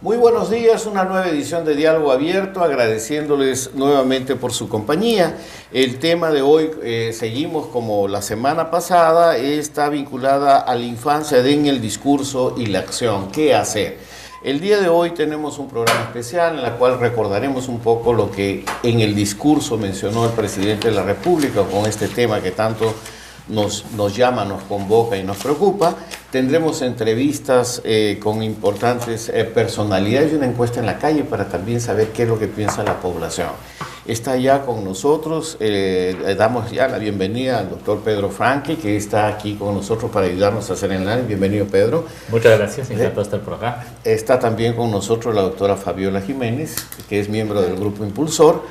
Muy buenos días, una nueva edición de Diálogo Abierto, agradeciéndoles nuevamente por su compañía. El tema de hoy, seguimos como la semana pasada, está vinculada a la infancia en el discurso y la acción. ¿Qué hacer? El día de hoy tenemos un programa especial en el cual recordaremos un poco lo que en el discurso mencionó el presidente de la República con este tema que tanto nos llama, nos convoca y nos preocupa. Tendremos entrevistas con importantes personalidades y una encuesta en la calle para también saber qué es lo que piensa la población. Está ya con nosotros, le damos ya la bienvenida al doctor Pedro Franqui, que está aquí con nosotros para ayudarnos a hacer el análisis. Bienvenido, Pedro. Muchas gracias, encantado de estar por acá. Está también con nosotros la doctora Fabiola Jiménez, que es miembro del Grupo Impulsor.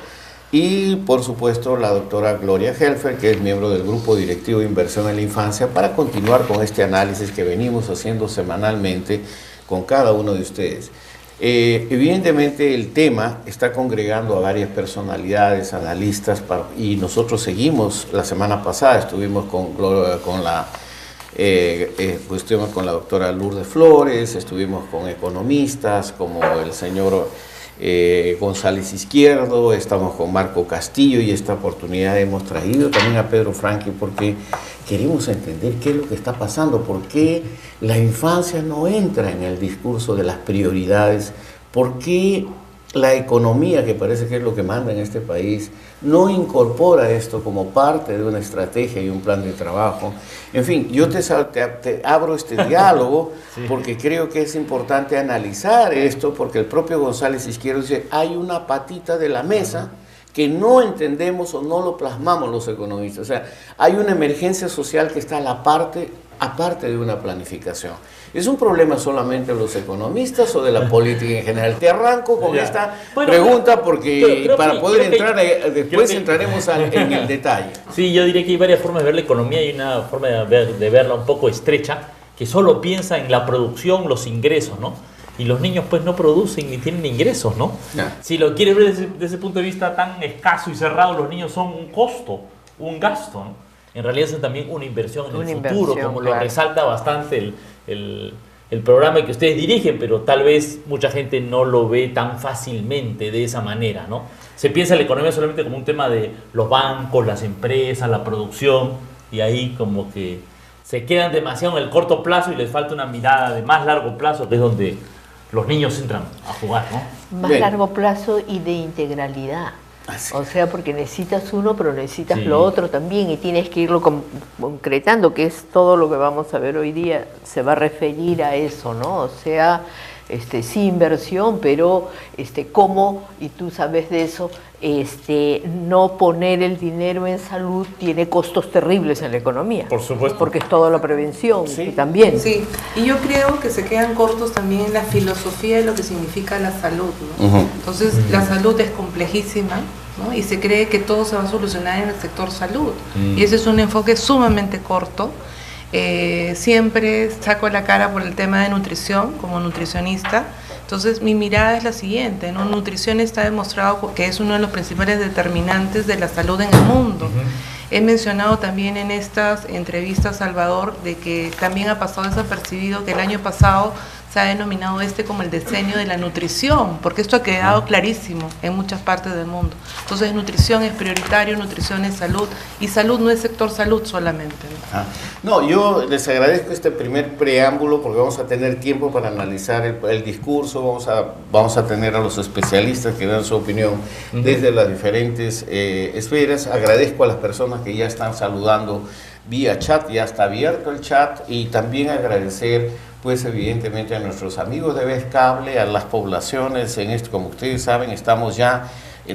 Y, por supuesto, la doctora Gloria Helfer, que es miembro del Grupo Directivo de Inversión en la Infancia, para continuar con este análisis que venimos haciendo semanalmente con cada uno de ustedes. Evidentemente, el tema está congregando a varias personalidades, analistas, y nosotros seguimos. La semana pasada estuvimos con la doctora Lourdes Flores, estuvimos con economistas como el señor González Izquierdo, estamos con Marco Castillo, y esta oportunidad hemos traído también a Pedro Franqui porque queremos entender qué es lo que está pasando, por qué la infancia no entra en el discurso de las prioridades, por qué la economía, que parece que es lo que manda en este país, no incorpora esto como parte de una estrategia y un plan de trabajo. En fin, yo te abro este diálogo sí, porque creo que es importante analizar esto, porque el propio González Izquierdo dice, hay una patita de la mesa que no entendemos o no lo plasmamos los economistas. O sea, hay una emergencia social que está aparte de una planificación. ¿Es un problema solamente de los economistas o de la política en general? Te arranco con esta pregunta porque para poder entrar, después entraremos en el detalle. Sí, yo diría que hay varias formas de ver la economía y una forma de verla un poco estrecha, que solo piensa en la producción, los ingresos, ¿no? Y los niños pues no producen ni tienen ingresos, ¿no? Si lo quieres ver desde ese punto de vista tan escaso y cerrado, los niños son un costo, un gasto, ¿no? En realidad son también una inversión en el futuro, como lo resalta bastante el programa que ustedes dirigen, pero tal vez mucha gente no lo ve tan fácilmente de esa manera, ¿no? Se piensa en la economía solamente como un tema de los bancos, las empresas, la producción, y ahí como que se quedan demasiado en el corto plazo y les falta una mirada de más largo plazo, que es donde los niños entran a jugar, ¿no? Más largo plazo y de integralidad. O sea, porque necesitas uno, pero necesitas lo otro también, y tienes que irlo concretando, que es todo lo que vamos a ver hoy día, se va a referir a eso, ¿no? O sea, sí inversión, pero cómo, y tú sabes de eso, no poner el dinero en salud tiene costos terribles en la economía. Por supuesto. Porque es toda la prevención también. Sí, y yo creo que se quedan cortos también en la filosofía de lo que significa la salud, ¿no? Entonces, la salud es complejísima, ¿no? Y se cree que todo se va a solucionar en el sector salud. Y ese es un enfoque sumamente corto. Siempre saco la cara por el tema de nutrición, como nutricionista. Entonces, mi mirada es la siguiente, ¿no? Nutrición está demostrado que es uno de los principales determinantes de la salud en el mundo. He mencionado también en estas entrevistas, Salvador, de que también ha pasado desapercibido que el año pasado se ha denominado como el decenio de la nutrición, porque esto ha quedado clarísimo en muchas partes del mundo. Entonces, nutrición es prioritario, nutrición es salud, y salud no es sector salud solamente, ¿no? No, yo les agradezco este primer preámbulo porque vamos a tener tiempo para analizar el discurso, vamos a tener a los especialistas que dan su opinión desde las diferentes esferas. Agradezco a las personas que ya están saludando vía chat, ya está abierto el chat, y también agradecer pues evidentemente a nuestros amigos de Vez Cable, a las poblaciones. En esto, como ustedes saben, estamos ya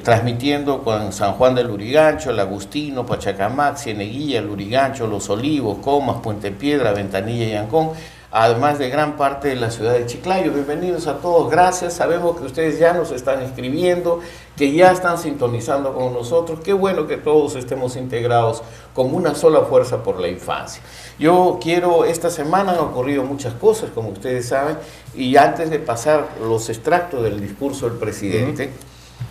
transmitiendo con San Juan del Lurigancho, El Agustino, Pachacamac, Cieneguilla, Lurigancho, Los Olivos, Comas, Puente Piedra, Ventanilla y Ancón, además de gran parte de la ciudad de Chiclayo. Bienvenidos a todos, gracias. Sabemos que ustedes ya nos están escribiendo, que ya están sintonizando con nosotros. Qué bueno que todos estemos integrados como una sola fuerza por la infancia. Esta semana han ocurrido muchas cosas, como ustedes saben, y antes de pasar los extractos del discurso del presidente,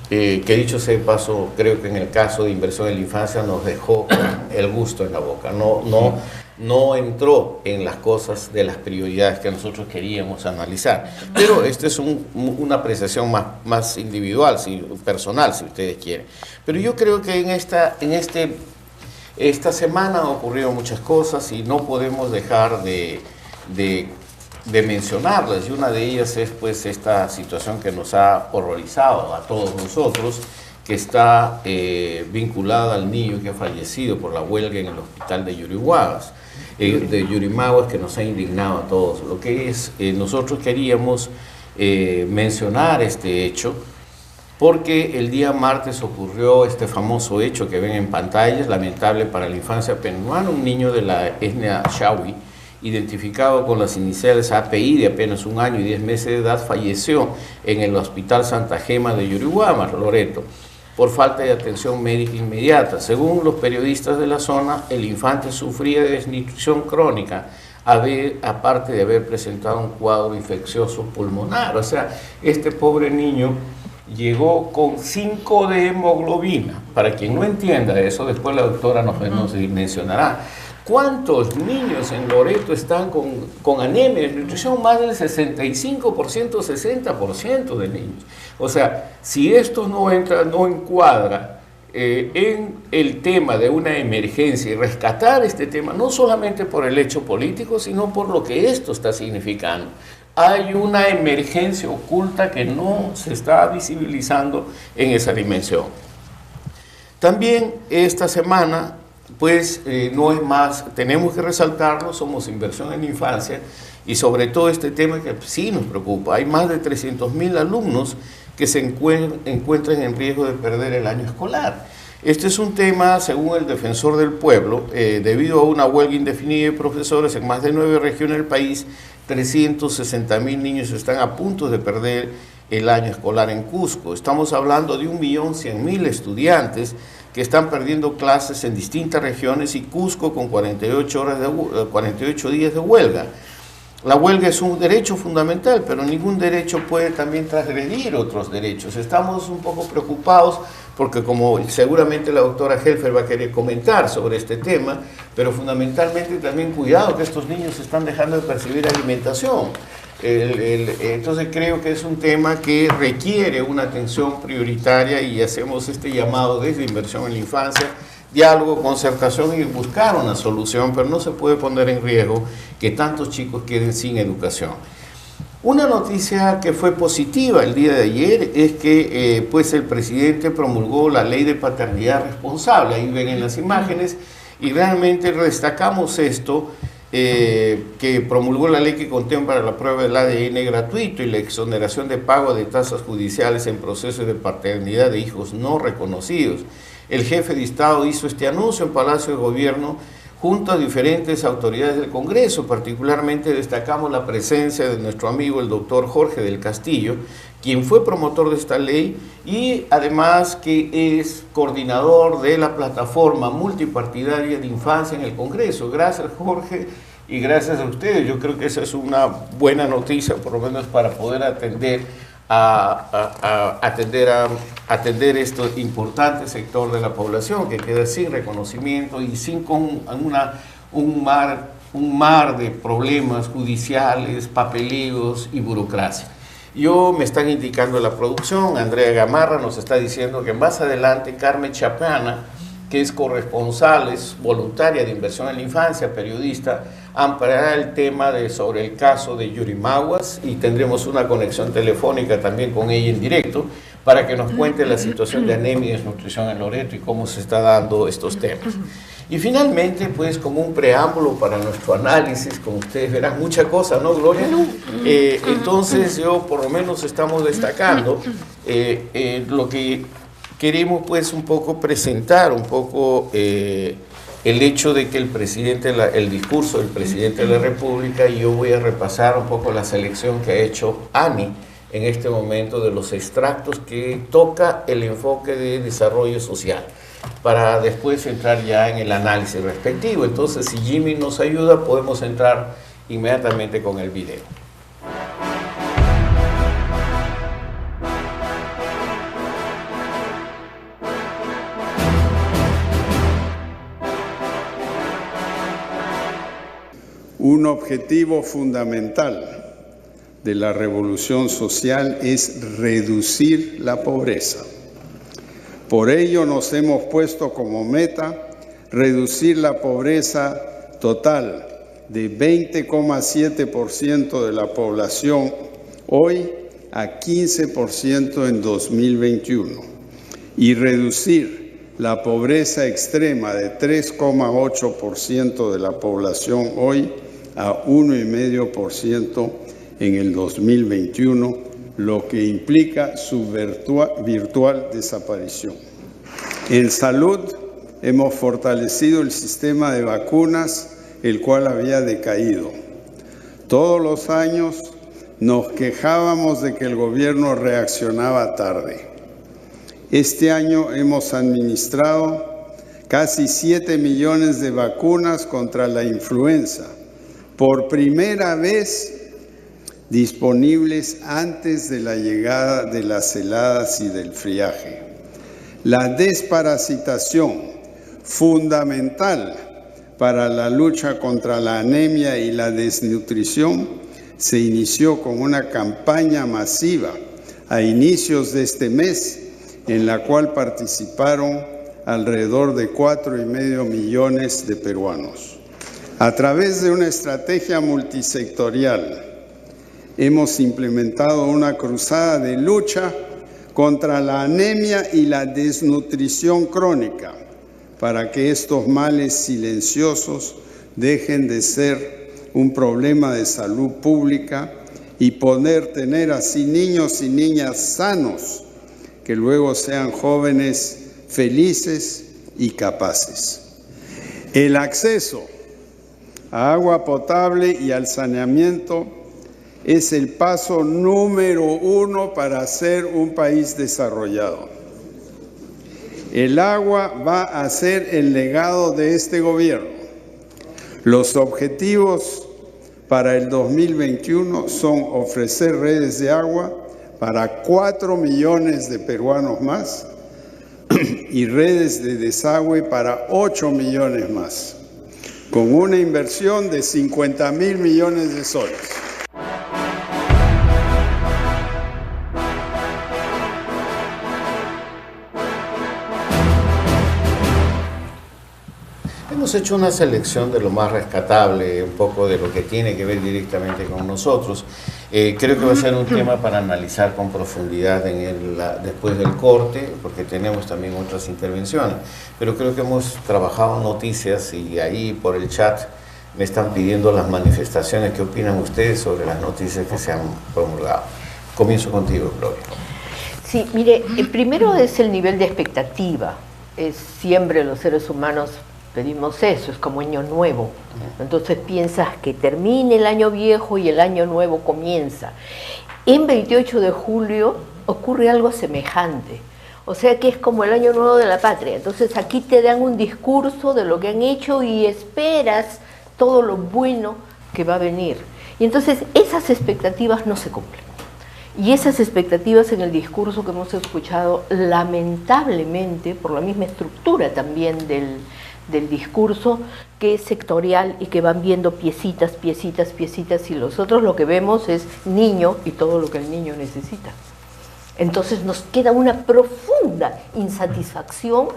que dicho sea de paso, creo que en el caso de inversión en la infancia nos dejó el gusto en la boca. no entró en las cosas de las prioridades que nosotros queríamos analizar. Pero esta es una apreciación más individual, personal, si ustedes quieren. Pero yo creo que esta semana han ocurrido muchas cosas y no podemos dejar de mencionarlas, y una de ellas es pues esta situación que nos ha horrorizado a todos nosotros, que está vinculada al niño que ha fallecido por la huelga en el hospital de Yurimaguas, que nos ha indignado a todos. Lo que es, nosotros queríamos mencionar este hecho, porque el día martes ocurrió este famoso hecho que ven en pantallas, lamentable para la infancia peruana. Un niño de la etnia Shawi, identificado con las iniciales API, de apenas 1 año y 10 meses de edad, falleció en el Hospital Santa Gema de Yurimaguas, Loreto, por falta de atención médica inmediata. Según los periodistas de la zona, el infante sufría de desnutrición crónica, aparte de haber presentado un cuadro infeccioso pulmonar. O sea, este pobre niño llegó con 5 de hemoglobina. Para quien no entienda eso, después la doctora nos mencionará. ¿Cuántos niños en Loreto están con anemia de nutrición? Más del 65%, 60% de niños. O sea, si esto no encuadra en el tema de una emergencia y rescatar este tema, no solamente por el hecho político, sino por lo que esto está significando. Hay una emergencia oculta que no se está visibilizando en esa dimensión. También esta semana, pues no es más, tenemos que resaltarlo, somos inversión en la infancia, y sobre todo este tema que sí nos preocupa. Hay más de 300.000 alumnos que se encuentran en riesgo de perder el año escolar. Este es un tema, según el Defensor del Pueblo, debido a una huelga indefinida de profesores en más de 9 regiones del país, 360.000 niños están a punto de perder el año escolar en Cusco. Estamos hablando de 1.100.000 estudiantes que están perdiendo clases en distintas regiones, y Cusco con 48 días de huelga. La huelga es un derecho fundamental, pero ningún derecho puede también transgredir otros derechos. Estamos un poco preocupados porque, como seguramente la doctora Helfer va a querer comentar sobre este tema, pero fundamentalmente también cuidado que estos niños están dejando de percibir alimentación. Entonces creo que es un tema que requiere una atención prioritaria, y hacemos este llamado desde Inversión en la Infancia: diálogo, concertación y buscar una solución, pero no se puede poner en riesgo que tantos chicos queden sin educación. Una noticia que fue positiva el día de ayer es que pues el presidente promulgó la ley de paternidad responsable. Ahí ven en las imágenes, y realmente destacamos esto, que promulgó la ley que contempla la prueba del ADN gratuito y la exoneración de pago de tasas judiciales en procesos de paternidad de hijos no reconocidos. El jefe de Estado hizo este anuncio en Palacio de Gobierno junto a diferentes autoridades del Congreso. Particularmente destacamos la presencia de nuestro amigo el doctor Jorge del Castillo, quien fue promotor de esta ley y además que es coordinador de la plataforma multipartidaria de infancia en el Congreso. Gracias, Jorge, y gracias a ustedes. Yo creo que esa es una buena noticia, por lo menos para poder atender este importante sector de la población que queda sin reconocimiento y sin un mar de problemas judiciales, papeleos y burocracia. Me están indicando la producción, Andrea Gamarra nos está diciendo que más adelante Carmen Chapana, que es corresponsal, es voluntaria de Inversión en la Infancia, periodista, amparará el tema sobre el caso de Yurimaguas, y tendremos una conexión telefónica también con ella en directo para que nos cuente la situación de anemia y desnutrición en Loreto y cómo se está dando estos temas. Y finalmente, pues como un preámbulo para nuestro análisis, como ustedes verán, mucha cosa, ¿no, Gloria? Entonces yo por lo menos estamos destacando lo que queremos, pues un poco presentar un poco el hecho de que el discurso del presidente de la República, y yo voy a repasar un poco la selección que ha hecho Ani en este momento de los extractos que toca el enfoque de desarrollo social, para después entrar ya en el análisis respectivo. Entonces, si Jimmy nos ayuda, podemos entrar inmediatamente con el video. Un objetivo fundamental de la revolución social es reducir la pobreza. Por ello nos hemos puesto como meta reducir la pobreza total de 20,7% de la población hoy a 15% en 2021 y reducir la pobreza extrema de 3,8% de la población hoy a 1,5% en el 2021, lo que implica su virtual desaparición. En salud, hemos fortalecido el sistema de vacunas, el cual había decaído. Todos los años nos quejábamos de que el gobierno reaccionaba tarde. Este año hemos administrado casi 7 millones de vacunas contra la influenza, por primera vez disponibles antes de la llegada de las heladas y del friaje. La desparasitación, fundamental para la lucha contra la anemia y la desnutrición, se inició con una campaña masiva a inicios de este mes, en la cual participaron alrededor de 4,5 millones de peruanos. A través de una estrategia multisectorial, hemos implementado una cruzada de lucha contra la anemia y la desnutrición crónica, para que estos males silenciosos dejen de ser un problema de salud pública y poder tener así niños y niñas sanos, que luego sean jóvenes felices y capaces. El acceso a agua potable y al saneamiento es el paso número 1 para ser un país desarrollado. El agua va a ser el legado de este gobierno. Los objetivos para el 2021 son ofrecer redes de agua para 4 millones de peruanos más y redes de desagüe para 8 millones más, con una inversión de 50.000 millones de soles. Hemos hecho una selección de lo más rescatable, un poco de lo que tiene que ver directamente con nosotros. Creo que va a ser un tema para analizar con profundidad después del corte, porque tenemos también otras intervenciones. Pero creo que hemos trabajado noticias y ahí por el chat me están pidiendo las manifestaciones. ¿Qué opinan ustedes sobre las noticias que se han promulgado? Comienzo contigo, Gloria. Sí, mire, primero es el nivel de expectativa. Siempre los seres humanos pedimos eso, es como año nuevo. Entonces piensas que termine el año viejo y el año nuevo comienza. En 28 de julio ocurre algo semejante. O sea que es como el año nuevo de la patria. Entonces aquí te dan un discurso de lo que han hecho y esperas todo lo bueno que va a venir. Y entonces esas expectativas no se cumplen. Y esas expectativas en el discurso que hemos escuchado, lamentablemente, por la misma estructura también del discurso, que es sectorial y que van viendo piecitas, piecitas, piecitas, y nosotros lo que vemos es niño y todo lo que el niño necesita. Entonces nos queda una profunda insatisfacción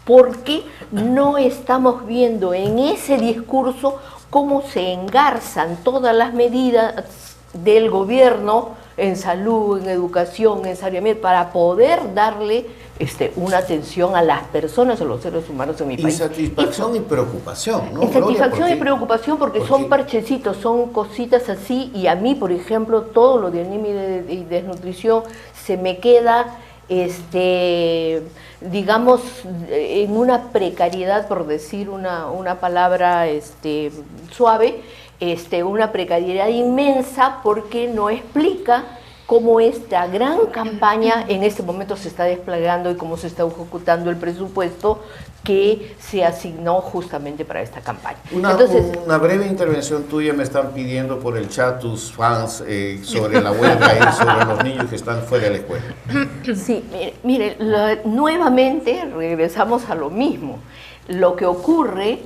porque no estamos viendo en ese discurso cómo se engarzan todas las medidas del gobierno en salud, en educación, en saneamiento, para poder darle una atención a las personas, a los seres humanos en mi país. Insatisfacción y preocupación, ¿no? Insatisfacción y preocupación porque son parchecitos, son cositas así, y a mí, por ejemplo, todo lo de anemia y desnutrición se me queda, digamos, en una precariedad, por decir una palabra suave, una precariedad inmensa porque no explica cómo esta gran campaña en este momento se está desplegando y cómo se está ejecutando el presupuesto que se asignó justamente para esta campaña. Una breve intervención tuya me están pidiendo por el chat tus fans sobre la huelga y sobre los niños que están fuera de la escuela. Sí, mire, nuevamente regresamos a lo mismo. Lo que ocurre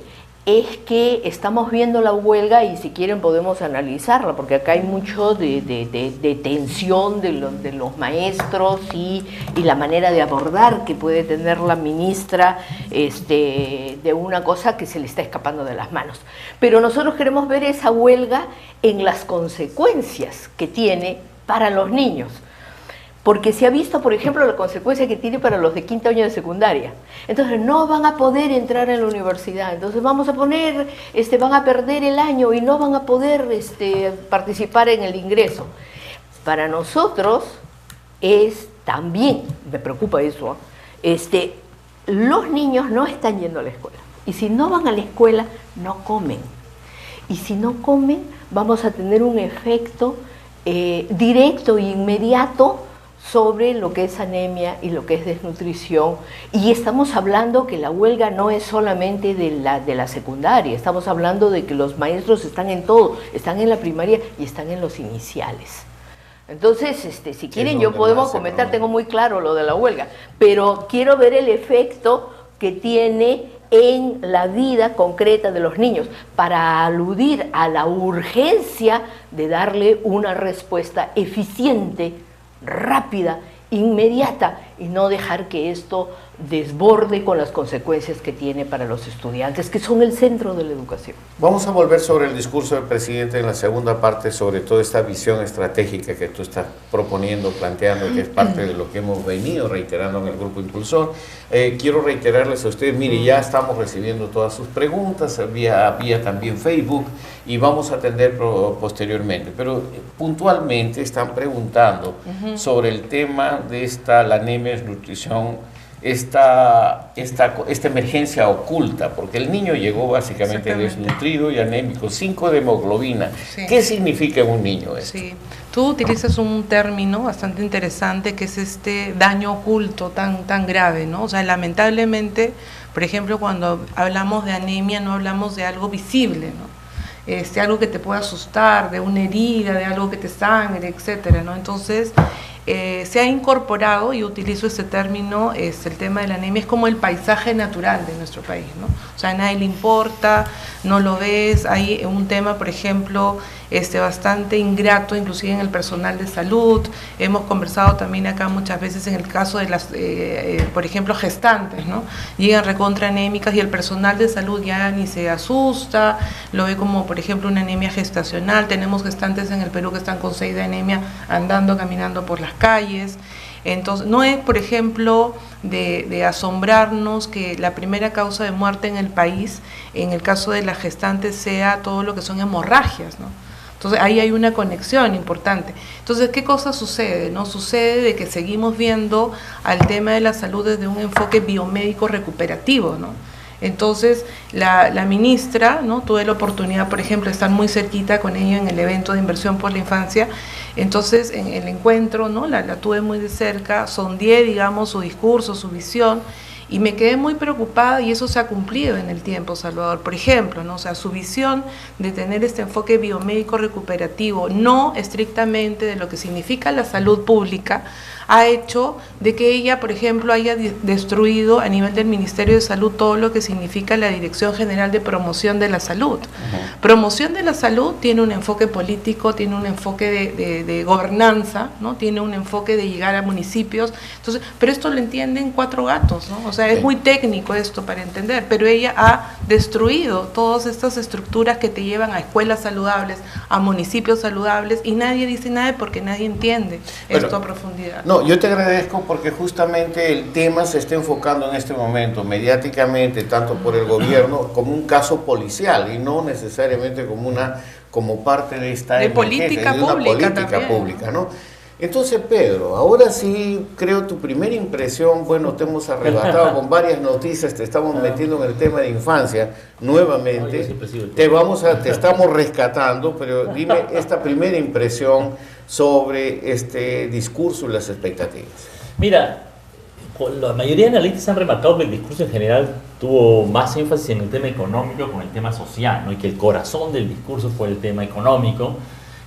es que estamos viendo la huelga y si quieren podemos analizarla, porque acá hay mucho de tensión de los maestros y la manera de abordar que puede tener la ministra de una cosa que se le está escapando de las manos. Pero nosotros queremos ver esa huelga en las consecuencias que tiene para los niños. Porque se ha visto, por ejemplo, la consecuencia que tiene para los de quinto año de secundaria. Entonces no van a poder entrar en la universidad. Entonces vamos a poner, van a perder el año y no van a poder participar en el ingreso. Para nosotros es también, me preocupa eso, los niños no están yendo a la escuela. Y si no van a la escuela, no comen. Y si no comen, vamos a tener un efecto directo e inmediato sobre lo que es anemia y lo que es desnutrición. Y estamos hablando que la huelga no es solamente de la secundaria, estamos hablando de que los maestros están en todo, están en la primaria y están en los iniciales. Entonces, si quieren yo podemos comentar, tengo muy claro lo de la huelga, pero quiero ver el efecto que tiene en la vida concreta de los niños, para aludir a la urgencia de darle una respuesta eficiente, rápida, inmediata, y no dejar que esto desborde con las consecuencias que tiene para los estudiantes, que son el centro de la educación. Vamos a volver sobre el discurso del presidente en la segunda parte, sobre toda esta visión estratégica que tú estás proponiendo, planteando, que es parte de lo que hemos venido reiterando en el Grupo Impulsor. Quiero reiterarles a ustedes, mire, ya estamos recibiendo todas sus preguntas, vía también Facebook, y vamos a atender posteriormente, pero puntualmente están preguntando sobre el tema de la anemia, desnutrición, esta emergencia oculta, porque el niño llegó básicamente desnutrido y anémico, 5 de hemoglobina. Sí. ¿Qué significa en un niño esto? Sí. Tú utilizas un término bastante interesante que es este daño oculto tan grave, ¿no? O sea, lamentablemente, por ejemplo, cuando hablamos de anemia no hablamos de algo visible, ¿no? Algo que te pueda asustar, de una herida, de algo que te sangre, etcétera, ¿no? Entonces, se ha incorporado, y utilizo este término, el tema de la anemia es como el paisaje natural de nuestro país, ¿no? O sea, a nadie le importa, no lo ves. Hay un tema, por ejemplo, bastante ingrato, inclusive en el personal de salud. Hemos conversado también acá muchas veces en el caso de las, por ejemplo, gestantes, ¿no? Llegan recontra anémicas y el personal de salud ya ni se asusta, lo ve como, por ejemplo, una anemia gestacional. Tenemos gestantes en el Perú que están con 6 de anemia andando, caminando por las calles. Entonces, no es, por ejemplo, de asombrarnos que la primera causa de muerte en el país, en el caso de las gestantes, sea todo lo que son hemorragias, ¿no? Entonces, ahí hay una conexión importante. Entonces, ¿qué cosa sucede, no? Sucede de que seguimos viendo al tema de la salud desde un enfoque biomédico recuperativo, ¿no? Entonces, la ministra, ¿no? Tuve la oportunidad, por ejemplo, de estar muy cerquita con ella en el evento de inversión por la infancia. Entonces, en el encuentro, ¿no? La tuve muy de cerca, sondeé, digamos, su discurso, su visión, y me quedé muy preocupada, y eso se ha cumplido en el tiempo, Salvador. Por ejemplo, ¿no? O sea, su visión de tener este enfoque biomédico recuperativo, no estrictamente de lo que significa la salud pública, ha hecho de que ella, por ejemplo, haya destruido a nivel del Ministerio de Salud todo lo que significa la Dirección General de Promoción de la Salud. Promoción de la salud tiene un enfoque político, tiene un enfoque de gobernanza, ¿no? Tiene un enfoque de llegar a municipios. Entonces, pero esto lo entienden 4 gatos, ¿no? O sea, es muy técnico esto para entender, pero ella ha destruido todas estas estructuras que te llevan a escuelas saludables, a municipios saludables, y nadie dice nada porque nadie entiende esto a profundidad. No, yo te agradezco porque justamente el tema se está enfocando en este momento mediáticamente, tanto por el gobierno como un caso policial, y no necesariamente como parte de esta política pública, ¿no? Entonces, Pedro, ahora sí creo tu primera impresión, bueno, te hemos arrebatado con varias noticias, te estamos metiendo en el tema de infancia nuevamente, te estamos rescatando, pero dime esta primera impresión sobre este discurso y las expectativas. Mira, la mayoría de analistas han remarcado que el discurso en general tuvo más énfasis en el tema económico con el tema social, ¿no? Y que el corazón del discurso fue el tema económico,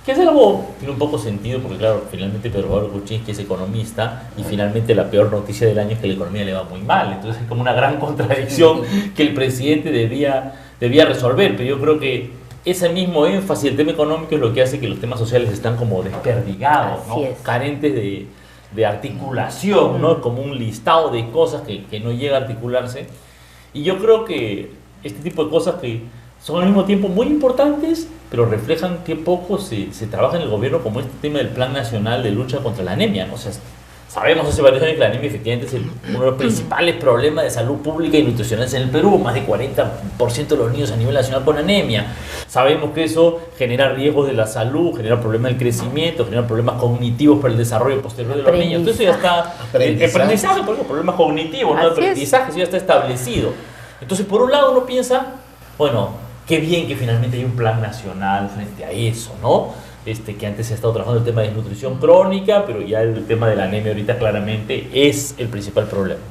que es algo que tiene un poco sentido, porque claro, finalmente Pedro Pablo Kuczynski es economista, y finalmente la peor noticia del año es que la economía le va muy mal. Entonces es como una gran contradicción que el presidente debía debía resolver, pero yo creo que ese mismo énfasis del tema económico es lo que hace que los temas sociales están como desperdigados, ¿no? Carentes de articulación, ¿no? Como un listado de cosas que no llega a articularse. Y yo creo que este tipo de cosas que son al mismo tiempo muy importantes, pero reflejan qué poco se trabaja en el gobierno, como este tema del Plan Nacional de Lucha contra la Anemia, ¿no? O sea, sabemos hace varios años que la anemia efectivamente es uno de los principales problemas de salud pública y nutricional en el Perú. Más de 40% de los niños a nivel nacional con anemia. Sabemos que eso genera riesgos de la salud, genera problemas del crecimiento, genera problemas cognitivos para el desarrollo posterior de los niños. Entonces eso ya está... Aprendizaje, por ejemplo, problemas cognitivos, ¿no? Aprendizaje, eso ya está establecido. Entonces, por un lado uno piensa, bueno, qué bien que finalmente hay un plan nacional frente a eso, ¿no? Que antes se ha estado trabajando el tema de desnutrición crónica, pero ya el tema de la anemia ahorita claramente es el principal problema.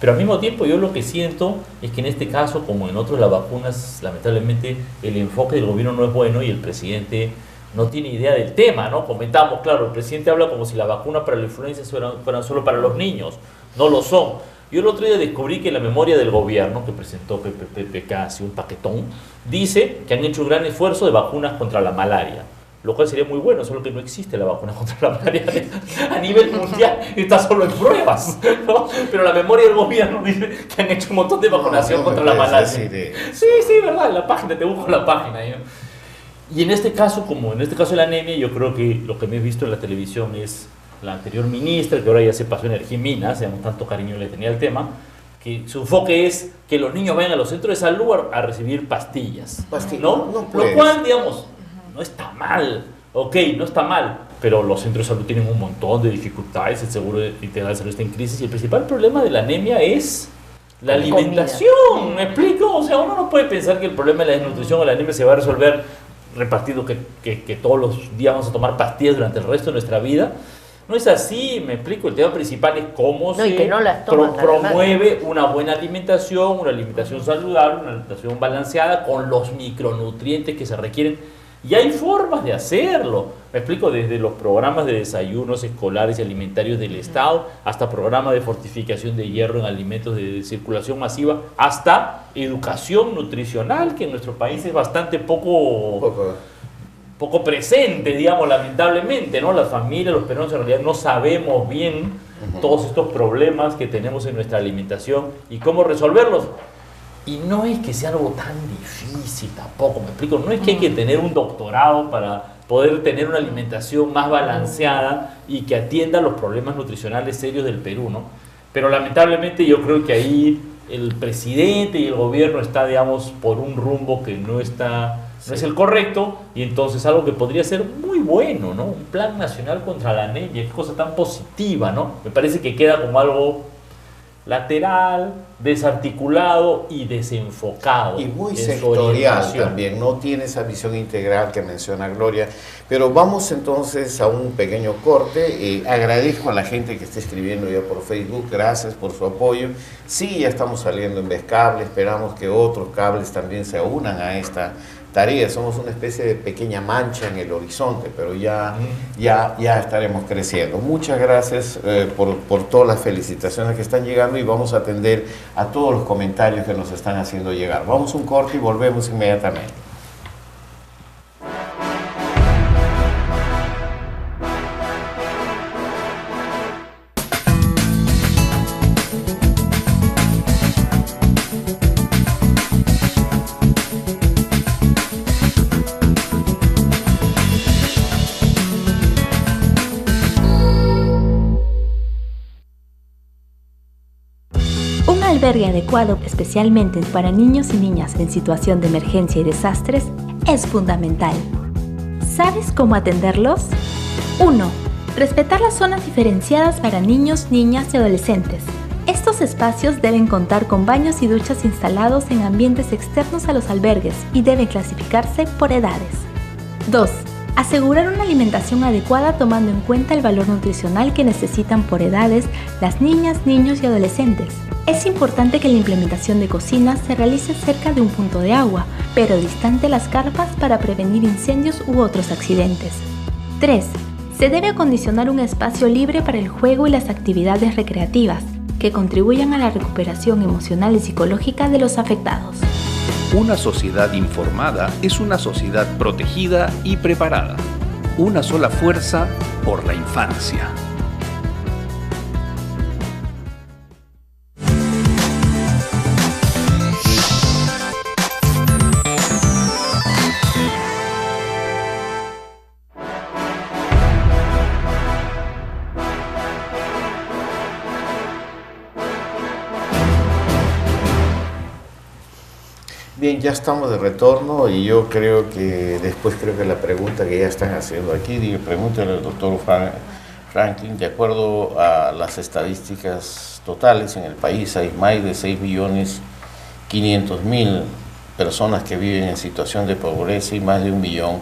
Pero al mismo tiempo yo lo que siento es que en este caso, como en otros las vacunas, lamentablemente el enfoque del gobierno no es bueno y el presidente no tiene idea del tema, ¿no? Comentamos, claro, el presidente habla como si las vacunas para la influenza fueran solo para los niños, no lo son. Yo el otro día descubrí que en la memoria del gobierno que presentó PPK, así un paquetón, dice que han hecho un gran esfuerzo de vacunas contra la malaria. Lo cual sería muy bueno, solo que no existe la vacuna contra la malaria a nivel mundial, está solo en pruebas, ¿no? Pero la memoria del gobierno dice que han hecho un montón de vacunación contra la malaria. Sí, verdad, en la página, te busco la página. ¿No? Y en este caso, como en este caso de la anemia, yo creo que lo que me he visto en la televisión es la anterior ministra, que ahora ya se pasó Energía y Minas, tanto cariño le tenía al tema, que su enfoque es que los niños vayan a los centros de salud a recibir pastillas, ¿no? Lo cual, digamos, no está mal, ok, no está mal, pero los centros de salud tienen un montón de dificultades, el seguro integral de salud está en crisis y el principal problema de la anemia es la alimentación, ¿me explico? O sea, uno no puede pensar que el problema de la desnutrición o la anemia se va a resolver repartido que todos los días vamos a tomar pastillas durante el resto de nuestra vida. No es así, me explico, el tema principal es cómo se promueve una buena alimentación, una alimentación saludable, una alimentación balanceada con los micronutrientes que se requieren. Y hay formas de hacerlo, me explico, desde los programas de desayunos escolares y alimentarios del Estado, hasta programas de fortificación de hierro en alimentos de circulación masiva, hasta educación nutricional, que en nuestro país es bastante poco presente, digamos, lamentablemente, ¿no? Las familias, los peruanos en realidad no sabemos bien todos estos problemas que tenemos en nuestra alimentación y cómo resolverlos. Y no es que sea algo tan difícil tampoco, me explico, no es que hay que tener un doctorado para poder tener una alimentación más balanceada y que atienda los problemas nutricionales serios del Perú, ¿no? Pero lamentablemente yo creo que ahí el presidente y el gobierno está, digamos, por un rumbo que no es el correcto, y entonces algo que podría ser muy bueno, ¿no? Un plan nacional contra la anemia, qué cosa tan positiva, ¿no? Me parece que queda como algo lateral, desarticulado y desenfocado. Y muy sectorial también, no tiene esa visión integral que menciona Gloria. Pero vamos entonces a un pequeño corte. Agradezco a la gente que está escribiendo ya por Facebook, gracias por su apoyo. Sí, ya estamos saliendo en Vez Cable, esperamos que otros cables también se unan a esta tarea. Somos una especie de pequeña mancha en el horizonte, pero ya estaremos creciendo. Muchas gracias por todas las felicitaciones que están llegando y vamos a atender a todos los comentarios que nos están haciendo llegar. Vamos a un corte y volvemos inmediatamente. albergue adecuado especialmente para niños y niñas en situación de emergencia y desastres es fundamental. ¿Sabes cómo atenderlos? 1. Respetar las zonas diferenciadas para niños, niñas y adolescentes. Estos espacios deben contar con baños y duchas instalados en ambientes externos a los albergues y deben clasificarse por edades. 2. Asegurar una alimentación adecuada tomando en cuenta el valor nutricional que necesitan por edades las niñas, niños y adolescentes. Es importante que la implementación de cocinas se realice cerca de un punto de agua, pero distante las carpas para prevenir incendios u otros accidentes. 3. Se debe acondicionar un espacio libre para el juego y las actividades recreativas, que contribuyan a la recuperación emocional y psicológica de los afectados. Una sociedad informada es una sociedad protegida y preparada. Una sola fuerza por la infancia. Bien, ya estamos de retorno y yo creo que la pregunta que ya están haciendo aquí, pregúntale al doctor Franklin, de acuerdo a las estadísticas totales en el país hay más de 6.500.000 personas que viven en situación de pobreza y más de 1 millón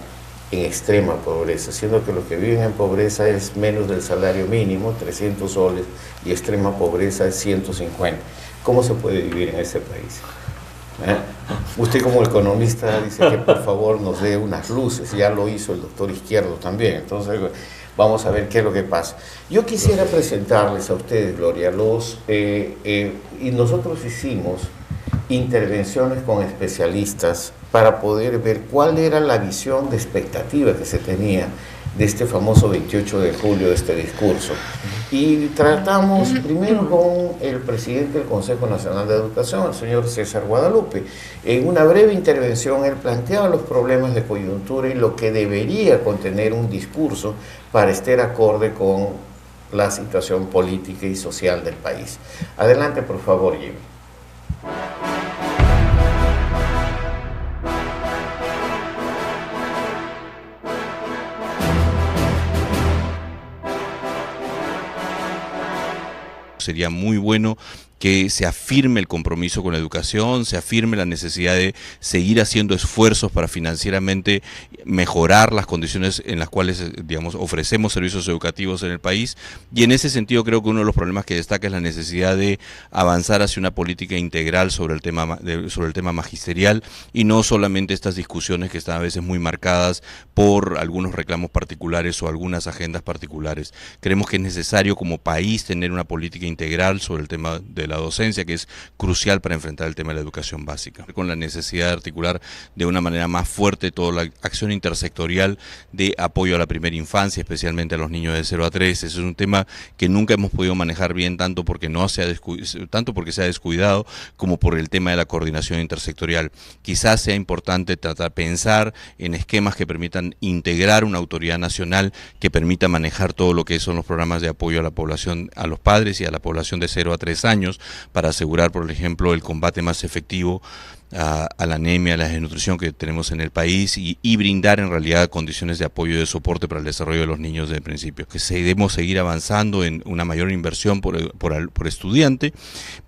en extrema pobreza, siendo que los que viven en pobreza es menos del salario mínimo, 300 soles, y extrema pobreza es 150. ¿Cómo se puede vivir en ese país? Usted como economista dice que por favor nos dé unas luces, ya lo hizo el doctor Izquierdo también, entonces vamos a ver qué es lo que pasa. Yo quisiera presentarles a ustedes, Gloria, y nosotros hicimos intervenciones con especialistas para poder ver cuál era la visión de expectativa que se tenía de este famoso 28 de julio, de este discurso. Y tratamos primero con el presidente del Consejo Nacional de Educación, el señor César Guadalupe. En una breve intervención él planteaba los problemas de coyuntura y lo que debería contener un discurso para estar acorde con la situación política y social del país. Adelante, por favor, Jimmy. Sería muy bueno que se afirme el compromiso con la educación, se afirme la necesidad de seguir haciendo esfuerzos para financieramente mejorar las condiciones en las cuales, digamos, ofrecemos servicios educativos en el país, y en ese sentido creo que uno de los problemas que destaca es la necesidad de avanzar hacia una política integral sobre el tema magisterial, y no solamente estas discusiones que están a veces muy marcadas por algunos reclamos particulares o algunas agendas particulares. Creemos que es necesario como país tener una política integral sobre el tema de la docencia, que es crucial para enfrentar el tema de la educación básica, con la necesidad de articular de una manera más fuerte toda la acción intersectorial de apoyo a la primera infancia, especialmente a los niños de 0 a 3. Ese es un tema que nunca hemos podido manejar bien, tanto porque se ha descuidado como por el tema de la coordinación intersectorial. Quizás sea importante pensar en esquemas que permitan integrar una autoridad nacional que permita manejar todo lo que son los programas de apoyo a la población, a los padres y a la población de 0 a 3 años, para asegurar, por ejemplo, el combate más efectivo a la anemia, a la desnutrición que tenemos en el país, y brindar en realidad condiciones de apoyo y de soporte para el desarrollo de los niños desde el principio. Que debemos seguir avanzando en una mayor inversión por estudiante,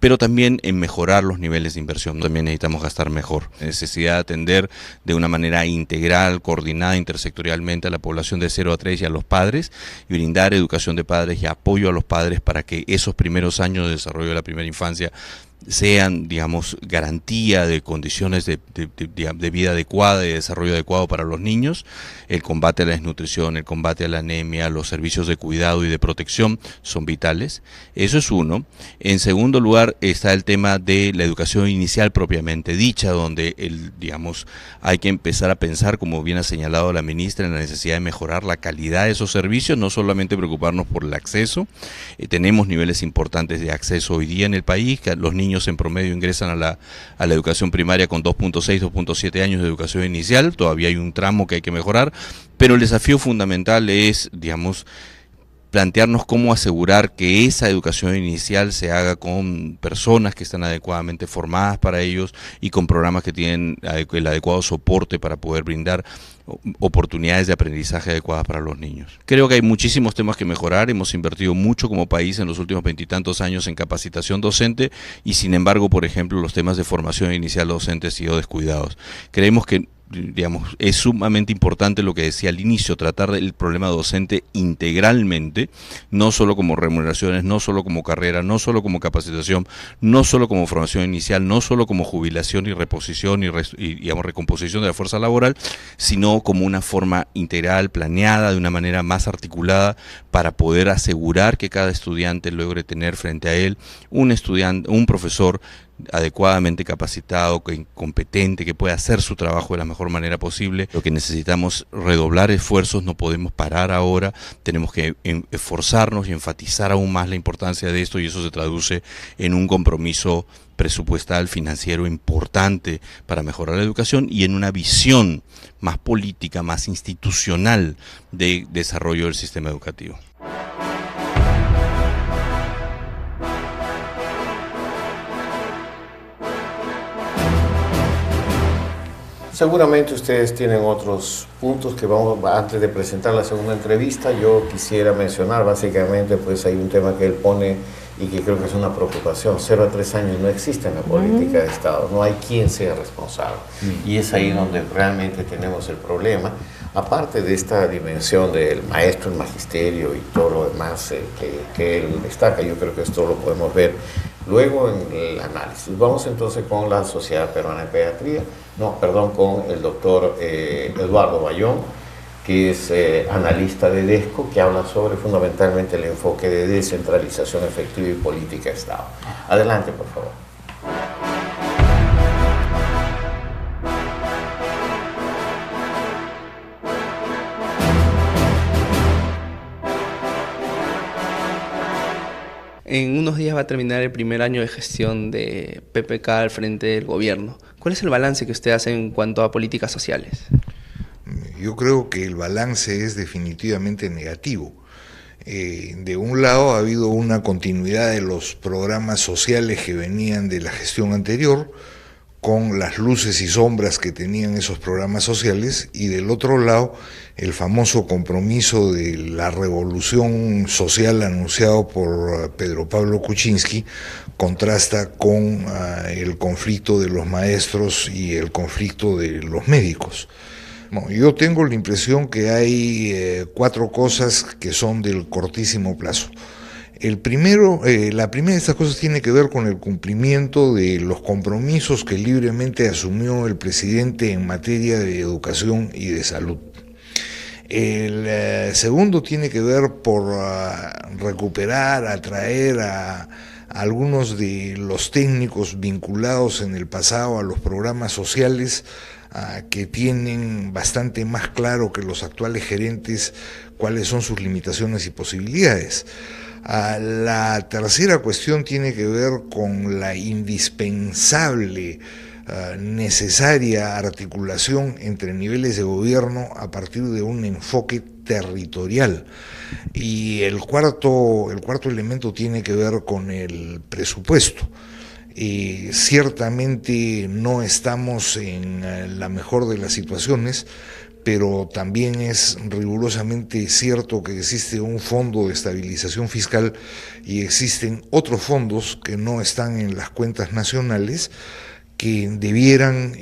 pero también en mejorar los niveles de inversión. También necesitamos gastar mejor. La necesidad de atender de una manera integral, coordinada intersectorialmente a la población de 0 a 3 y a los padres, y brindar educación de padres y apoyo a los padres para que esos primeros años de desarrollo de la primera infancia sean, digamos, garantía de condiciones de vida adecuada y de desarrollo adecuado para los niños. El combate a la desnutrición, el combate a la anemia, los servicios de cuidado y de protección son vitales. Eso es uno. En segundo lugar está el tema de la educación inicial propiamente dicha, donde hay que empezar a pensar, como bien ha señalado la ministra, en la necesidad de mejorar la calidad de esos servicios, no solamente preocuparnos por el acceso. Tenemos niveles importantes de acceso hoy día en el país, que los niños en promedio ingresan a la educación primaria con 2.6, 2.7 años de educación inicial. Todavía hay un tramo que hay que mejorar, pero el desafío fundamental es, plantearnos cómo asegurar que esa educación inicial se haga con personas que están adecuadamente formadas para ellos y con programas que tienen el adecuado soporte para poder brindar oportunidades de aprendizaje adecuadas para los niños. Creo que hay muchísimos temas que mejorar. Hemos invertido mucho como país en los últimos 20 y tantos años en capacitación docente, y sin embargo, por ejemplo, los temas de formación inicial docente han sido descuidados. Creemos que es sumamente importante lo que decía al inicio, tratar el problema docente integralmente, no solo como remuneraciones, no solo como carrera, no solo como capacitación, no solo como formación inicial, no solo como jubilación y reposición y recomposición de la fuerza laboral, sino como una forma integral, planeada, de una manera más articulada, para poder asegurar que cada estudiante logre tener frente a él un profesor adecuadamente capacitado, competente, que pueda hacer su trabajo de la mejor manera posible. Lo que necesitamos redoblar esfuerzos, no podemos parar ahora, tenemos que esforzarnos y enfatizar aún más la importancia de esto, y eso se traduce en un compromiso presupuestal, financiero importante para mejorar la educación y en una visión más política, más institucional de desarrollo del sistema educativo. Seguramente ustedes tienen otros puntos que antes de presentar la segunda entrevista, yo quisiera mencionar. Básicamente, pues hay un tema que él pone y que creo que es una preocupación. 0 a 3 años no existe en la política de Estado, no hay quien sea responsable. Y es ahí donde realmente tenemos el problema. Aparte de esta dimensión del maestro, el magisterio y todo lo demás que él destaca, yo creo que esto lo podemos ver luego en el análisis. Vamos entonces con la Sociedad Peruana de Pediatría, con el doctor Eduardo Bayón, que es analista de DESCO, que habla sobre fundamentalmente el enfoque de descentralización efectiva y política de Estado. Adelante, por favor. En unos días va a terminar el primer año de gestión de PPK al frente del gobierno. ¿Cuál es el balance que usted hace en cuanto a políticas sociales? Yo creo que el balance es definitivamente negativo. De un lado ha habido una continuidad de los programas sociales que venían de la gestión anterior, con las luces y sombras que tenían esos programas sociales, y del otro lado el famoso compromiso de la revolución social anunciado por Pedro Pablo Kuczynski contrasta con el conflicto de los maestros y el conflicto de los médicos. Bueno, yo tengo la impresión que hay 4 cosas que son del cortísimo plazo. La primera de estas cosas tiene que ver con el cumplimiento de los compromisos que libremente asumió el presidente en materia de educación y de salud. El segundo tiene que ver por recuperar, atraer a algunos de los técnicos vinculados en el pasado a los programas sociales, que tienen bastante más claro que los actuales gerentes cuáles son sus limitaciones y posibilidades. La tercera cuestión tiene que ver con la indispensable, necesaria articulación entre niveles de gobierno a partir de un enfoque territorial. Y el cuarto elemento tiene que ver con el presupuesto. Ciertamente no estamos en la mejor de las situaciones, pero también es rigurosamente cierto que existe un fondo de estabilización fiscal y existen otros fondos que no están en las cuentas nacionales que debieran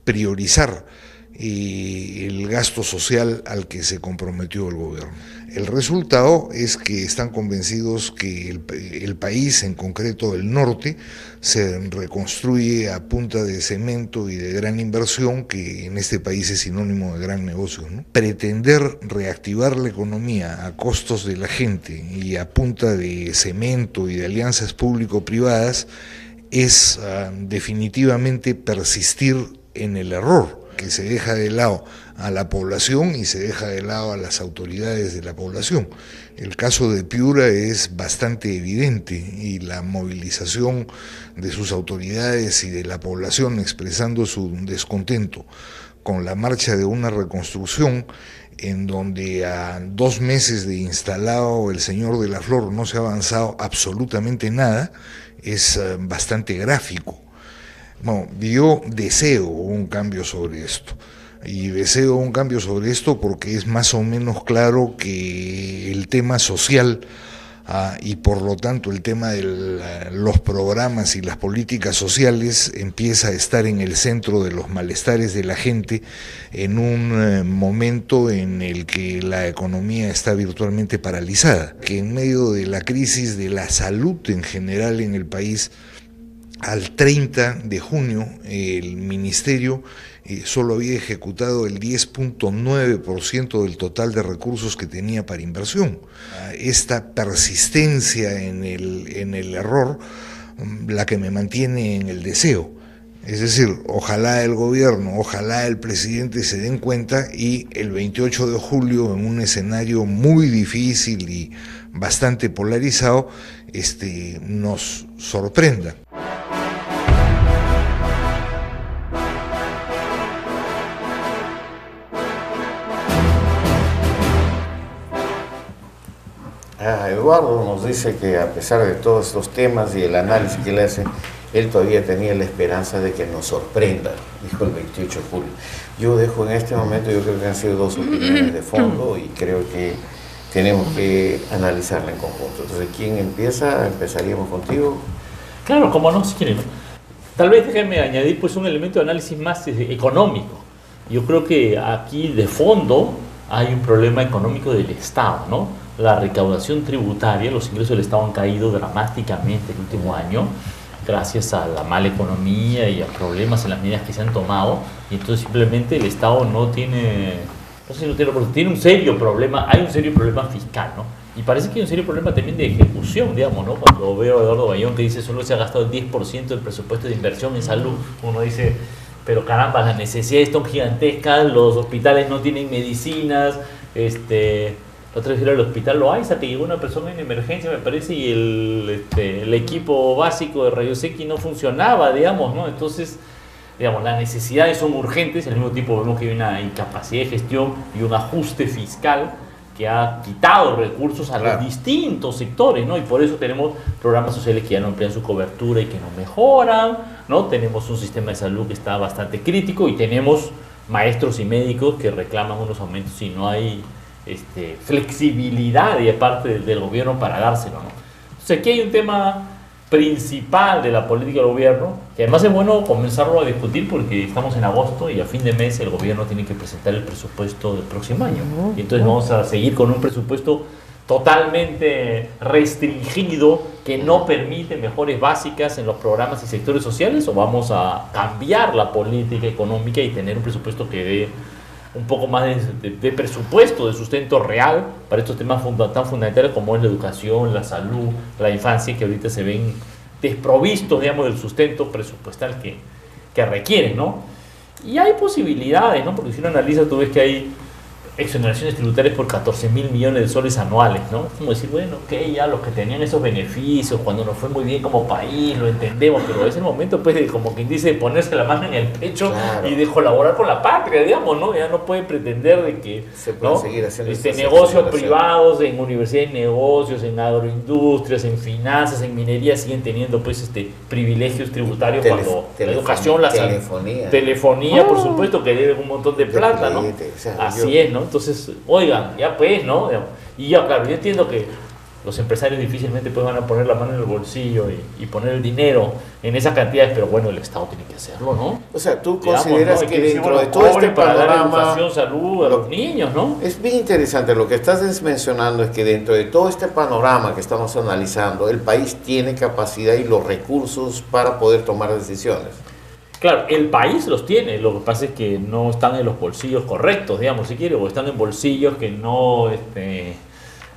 priorizar el gasto social al que se comprometió el gobierno. El resultado es que están convencidos que el país, en concreto el norte, se reconstruye a punta de cemento y de gran inversión, que en este país es sinónimo de gran negocio, ¿no? Pretender reactivar la economía a costos de la gente y a punta de cemento y de alianzas público-privadas es definitivamente persistir en el error, que se deja de lado a la población y se deja de lado a las autoridades de la población. El caso de Piura es bastante evidente, y la movilización de sus autoridades y de la población expresando su descontento con la marcha de una reconstrucción en donde a 2 meses de instalado el señor de la Flor no se ha avanzado absolutamente nada, es bastante gráfico. Bueno, yo deseo un cambio sobre esto, y deseo un cambio sobre esto porque es más o menos claro que el tema social y por lo tanto el tema de los programas y las políticas sociales empieza a estar en el centro de los malestares de la gente en un momento en el que la economía está virtualmente paralizada, que en medio de la crisis de la salud en general en el país, al 30 de junio el Ministerio solo había ejecutado el 10.9% del total de recursos que tenía para inversión. Esta persistencia en el error la que me mantiene en el deseo. Es decir, ojalá el gobierno, ojalá el presidente se den cuenta y el 28 de julio, en un escenario muy difícil y bastante polarizado, nos sorprenda. Eduardo nos dice que a pesar de todos estos temas y el análisis que le hace, él todavía tenía la esperanza de que nos sorprenda, dijo el 28 de julio. Yo dejo en este momento, yo creo que han sido dos opiniones de fondo y creo que tenemos que analizarla en conjunto. Entonces, ¿quién empieza? Empezaríamos contigo. Claro, como no, si quieren, ¿no? Tal vez déjenme añadir pues un elemento de análisis más económico. Yo creo que aquí de fondo hay un problema económico del Estado, ¿no? La recaudación tributaria, los ingresos del Estado han caído dramáticamente el último año gracias a la mala economía y a problemas en las medidas que se han tomado, y entonces simplemente el Estado no tiene, no sé si no tiene, porque tiene un serio problema, hay un serio problema fiscal, ¿no? Y parece que hay un serio problema también de ejecución, digamos, ¿no? Cuando veo a Eduardo Bayón que dice solo se ha gastado el 10% del presupuesto de inversión en salud, uno dice, pero caramba, las necesidades son gigantescas, los hospitales no tienen medicinas, la otra vez era al hospital Loaiza, que llegó una persona en emergencia, me parece, y el equipo básico de rayos X no funcionaba, digamos, ¿no? Entonces, digamos, las necesidades son urgentes, al mismo tiempo vemos que hay una incapacidad de gestión y un ajuste fiscal que ha quitado recursos a los distintos sectores, ¿no? Y por eso tenemos programas sociales que ya no amplían su cobertura y que no mejoran, ¿no? Tenemos un sistema de salud que está bastante crítico y tenemos maestros y médicos que reclaman unos aumentos y no hay flexibilidad de parte del gobierno para dárselo, ¿no? Entonces aquí hay un tema principal de la política del gobierno, que además es bueno comenzarlo a discutir porque estamos en agosto y a fin de mes el gobierno tiene que presentar el presupuesto del próximo año. Y entonces vamos a seguir con un presupuesto totalmente restringido que no permite mejores básicas en los programas y sectores sociales, o vamos a cambiar la política económica y tener un presupuesto que dé un poco más de presupuesto, de sustento real para estos temas tan fundamentales como es la educación, la salud, la infancia, que ahorita se ven desprovistos, digamos, del sustento presupuestal que requieren, ¿no? Y hay posibilidades, ¿no? Porque si uno analiza, tú ves que hay exoneraciones tributarias por 14.000 millones de soles anuales, ¿no? Es como decir, bueno, ok, ya los que tenían esos beneficios, cuando nos fue muy bien como país, lo entendemos, pero es el momento, pues, de, como quien dice, ponerse la mano en el pecho y de colaborar con la patria, digamos, ¿no? Ya no puede pretender de que, se puede, ¿no?, seguir haciendo negocios privados, en universidades de negocios, en agroindustrias, en finanzas, en minería, siguen teniendo, pues, privilegios tributarios cuando la educación, la telefonía, por supuesto, que deben un montón de plata, ¿no? Así es, ¿no? Entonces, oigan, ya pues, ¿no? Y ya, claro, yo entiendo que los empresarios difícilmente pues van a poner la mano en el bolsillo y poner el dinero en esas cantidades, pero bueno, el Estado tiene que hacerlo, ¿no? O sea, tú consideras, ¿no?, que dentro de todo este panorama, dar educación, salud a los niños, ¿no? Es bien interesante lo que estás mencionando, es que dentro de todo este panorama que estamos analizando, el país tiene capacidad y los recursos para poder tomar decisiones. Claro, el país los tiene, lo que pasa es que no están en los bolsillos correctos, digamos, si quiere, o están en bolsillos que no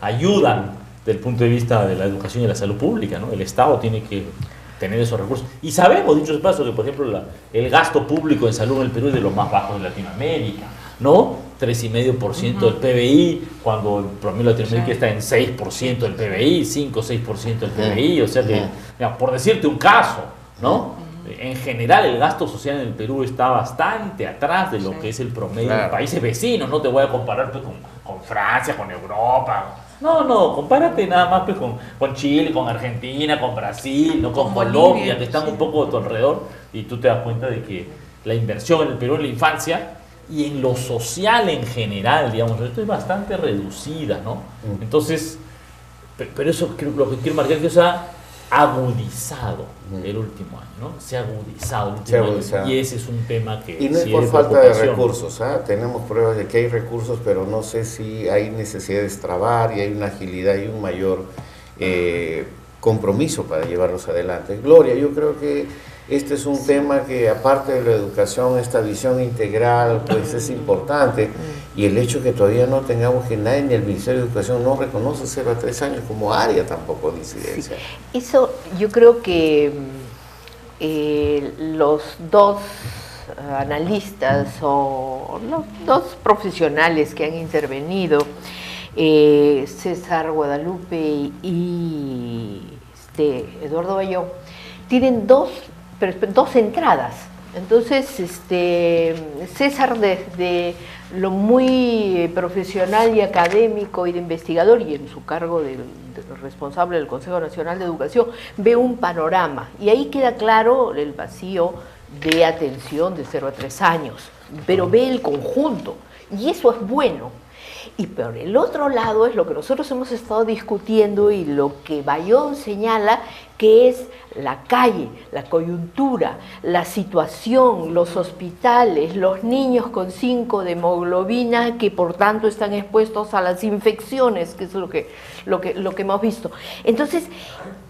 ayudan desde el punto de vista de la educación y la salud pública, ¿no? El Estado tiene que tener esos recursos. Y sabemos, dicho de paso, que por ejemplo el gasto público en salud en el Perú es de los más bajos de Latinoamérica, ¿no? 3,5% del PBI, cuando el promedio de Latinoamérica está en 6% del PBI, 5 o 6% del PBI, o sea que, mira, por decirte un caso, ¿no? En general el gasto social en el Perú está bastante atrás de lo que es el promedio de países vecinos. No te voy a comparar pues, con Francia, con Europa. No, compárate nada más pues, con Chile, con Argentina, con Brasil, no con Colombia, que están un poco a tu alrededor, y tú te das cuenta de que la inversión en el Perú en la infancia y en lo social en general, digamos, esto es bastante reducida, ¿no? Entonces, pero eso lo que quiero marcar es que se ha agudizado el último año, ¿no? Se ha agudizado el último año, y ese es un tema que y no es por falta de recursos, tenemos pruebas de que hay recursos, pero no sé si hay necesidad de extrabar y hay una agilidad y un mayor compromiso para llevarlos adelante. Gloria, yo creo que este es un tema que, aparte de la educación, esta visión integral, pues es importante. Y el hecho que todavía no tengamos, que nadie, ni el Ministerio de Educación no reconoce 0 a 3 años como área tampoco de incidencia. Sí. Eso yo creo que los dos analistas o los dos profesionales que han intervenido, César Guadalupe y Eduardo Bayón, tienen dos entradas. Entonces, César, desde lo muy profesional y académico y de investigador, y en su cargo de responsable del Consejo Nacional de Educación, ve un panorama, y ahí queda claro el vacío de atención de 0 a 3 años, pero ve el conjunto, y eso es bueno. Y por el otro lado es lo que nosotros hemos estado discutiendo y lo que Bayón señala, que es la calle, la coyuntura, la situación, los hospitales, los niños con 5 de hemoglobina que por tanto están expuestos a las infecciones, que es lo que hemos visto. Entonces,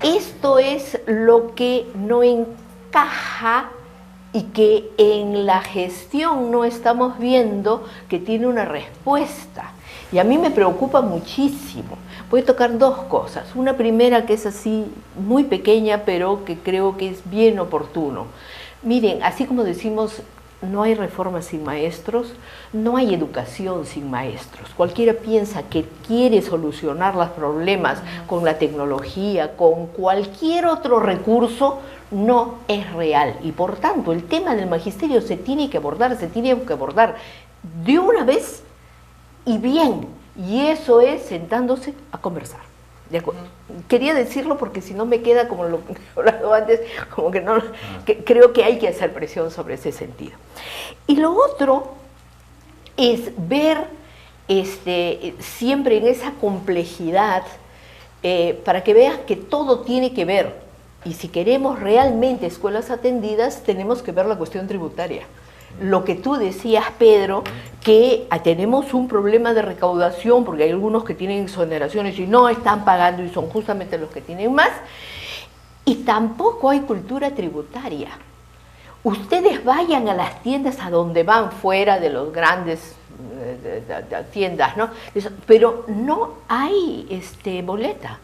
esto es lo que no encaja y que en la gestión no estamos viendo que tiene una respuesta. Y a mí me preocupa muchísimo. Voy a tocar dos cosas. Una primera que es así muy pequeña, pero que creo que es bien oportuno. Miren, así como decimos, no hay reforma sin maestros, no hay educación sin maestros. Cualquiera piensa que quiere solucionar los problemas con la tecnología, con cualquier otro recurso, no es real. Y por tanto, el tema del magisterio se tiene que abordar de una vez y bien, y eso es sentándose a conversar. Quería decirlo porque si no me queda, como lo he hablado antes, como que no, creo que hay que hacer presión sobre ese sentido. Y lo otro es ver siempre en esa complejidad, para que vean que todo tiene que ver, y si queremos realmente escuelas atendidas, tenemos que ver la cuestión tributaria. Lo que tú decías, Pedro, que tenemos un problema de recaudación porque hay algunos que tienen exoneraciones y no están pagando y son justamente los que tienen más, y tampoco hay cultura tributaria. Ustedes vayan a las tiendas a donde van, fuera de los grandes tiendas, ¿no? Pero no hay boleta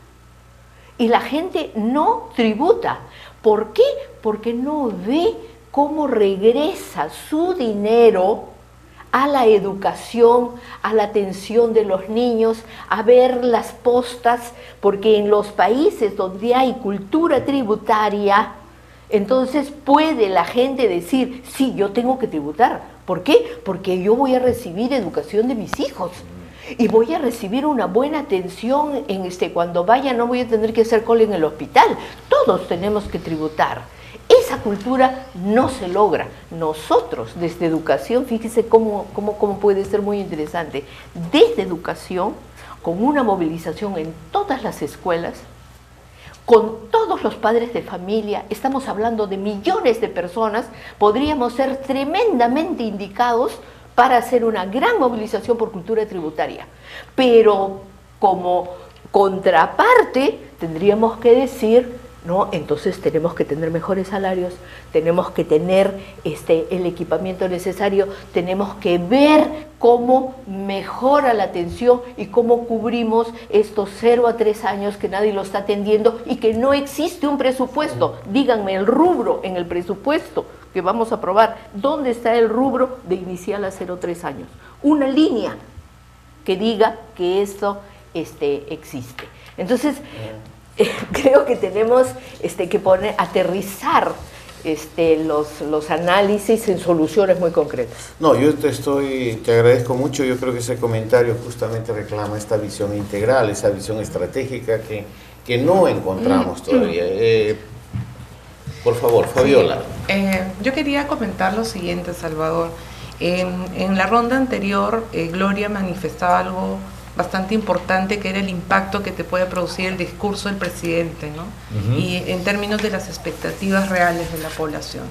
y la gente no tributa. ¿Por qué? Porque no ve cómo regresa su dinero a la educación, a la atención de los niños, a ver las postas, porque en los países donde hay cultura tributaria, entonces puede la gente decir, sí, yo tengo que tributar. ¿Por qué? Porque yo voy a recibir educación de mis hijos y voy a recibir una buena atención cuando vaya, no voy a tener que hacer cola en el hospital. Todos tenemos que tributar. Esa cultura no se logra. Nosotros, desde educación, fíjese cómo puede ser muy interesante, desde educación, con una movilización en todas las escuelas, con todos los padres de familia, estamos hablando de millones de personas, podríamos ser tremendamente indicados para hacer una gran movilización por cultura tributaria. Pero como contraparte, tendríamos que decir, ¿no? Entonces tenemos que tener mejores salarios, tenemos que tener el equipamiento necesario, tenemos que ver cómo mejora la atención y cómo cubrimos estos 0 a 3 años que nadie lo está atendiendo y que no existe un presupuesto. Díganme el rubro en el presupuesto que vamos a aprobar, ¿dónde está el rubro de inicial a 0 a 3 años? Una línea que diga que esto existe. Entonces, creo que tenemos que aterrizar los análisis en soluciones muy concretas. No, yo te agradezco mucho. Yo creo que ese comentario justamente reclama esta visión integral, esa visión estratégica que no encontramos todavía. Por favor, Fabiola. Sí, yo quería comentar lo siguiente, Salvador. En la ronda anterior, Gloria manifestaba algo bastante importante, que era el impacto que te puede producir el discurso del presidente, ¿no? Y en términos de las expectativas reales de la población.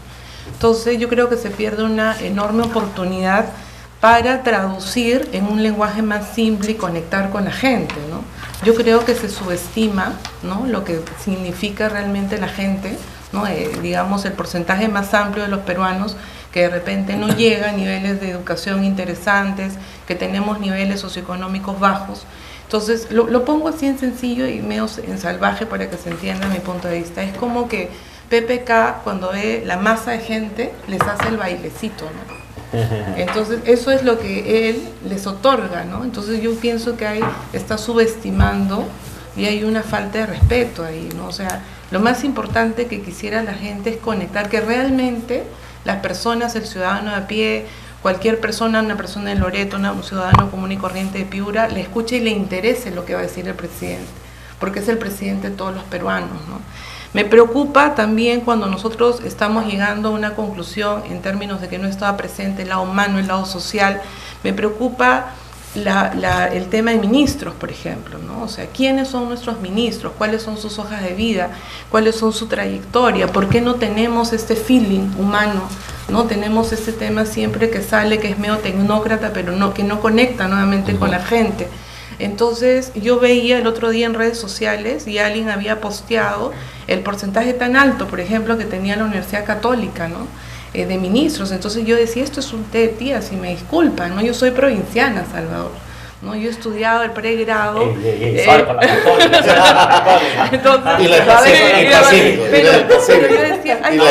Entonces yo creo que se pierde una enorme oportunidad para traducir en un lenguaje más simple y conectar con la gente, ¿no? Yo creo que se subestima, ¿no?, lo que significa realmente la gente ¿no? Digamos, el porcentaje más amplio de los peruanos que de repente no llega a niveles de educación interesantes, que tenemos niveles socioeconómicos bajos. Entonces, lo pongo así en sencillo y medio en salvaje para que se entienda mi punto de vista. Es como que PPK, cuando ve la masa de gente, les hace el bailecito, ¿no? Entonces, eso es lo que él les otorga, ¿no? Entonces, yo pienso que ahí está subestimando y hay una falta de respeto ahí, ¿no? O sea, lo más importante que quisiera la gente es conectar, que realmente las personas, el ciudadano de a pie, cualquier persona, una persona de Loreto, un ciudadano común y corriente de Piura, le escuche y le interese lo que va a decir el presidente, porque es el presidente de todos los peruanos, ¿no? Me preocupa también cuando nosotros estamos llegando a una conclusión en términos de que no estaba presente el lado humano, el lado social. Me preocupa el tema de ministros, por ejemplo, ¿no? O sea, ¿quiénes son nuestros ministros? ¿Cuáles son sus hojas de vida? ¿Cuáles son su trayectoria? ¿Por qué no tenemos este feeling humano? ¿No? Tenemos este tema siempre que sale, que es medio tecnócrata, pero no, que no conecta nuevamente con la gente. Entonces, yo veía el otro día en redes sociales y alguien había posteado el porcentaje tan alto, por ejemplo, que tenía la Universidad Católica, ¿no? De ministros. Entonces yo decía, esto es un té de tía, si me disculpan, ¿no? Yo soy provinciana, Salvador, ¿no? Yo he estudiado el pregrado. Y la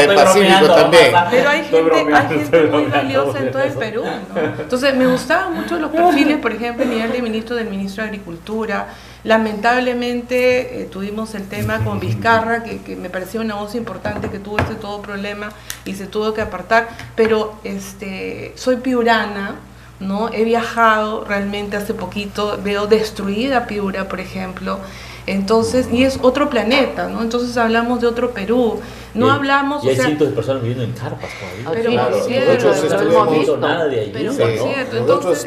del Pacífico también. Pero hay gente muy valiosa en todo el Perú, ¿no? Entonces me gustaban mucho los perfiles, por ejemplo, a nivel de ministro del ministro de Agricultura. Lamentablemente tuvimos el tema con Vizcarra, que me parecía una voz importante, que tuvo todo problema y se tuvo que apartar, pero soy piurana, ¿no? He viajado realmente hace poquito, veo destruida Piura, por ejemplo, entonces, y es otro planeta, ¿no? Entonces hablamos de otro Perú, no hablamos... Y hay cientos de personas viviendo en carpas todavía. Pero claro, nosotros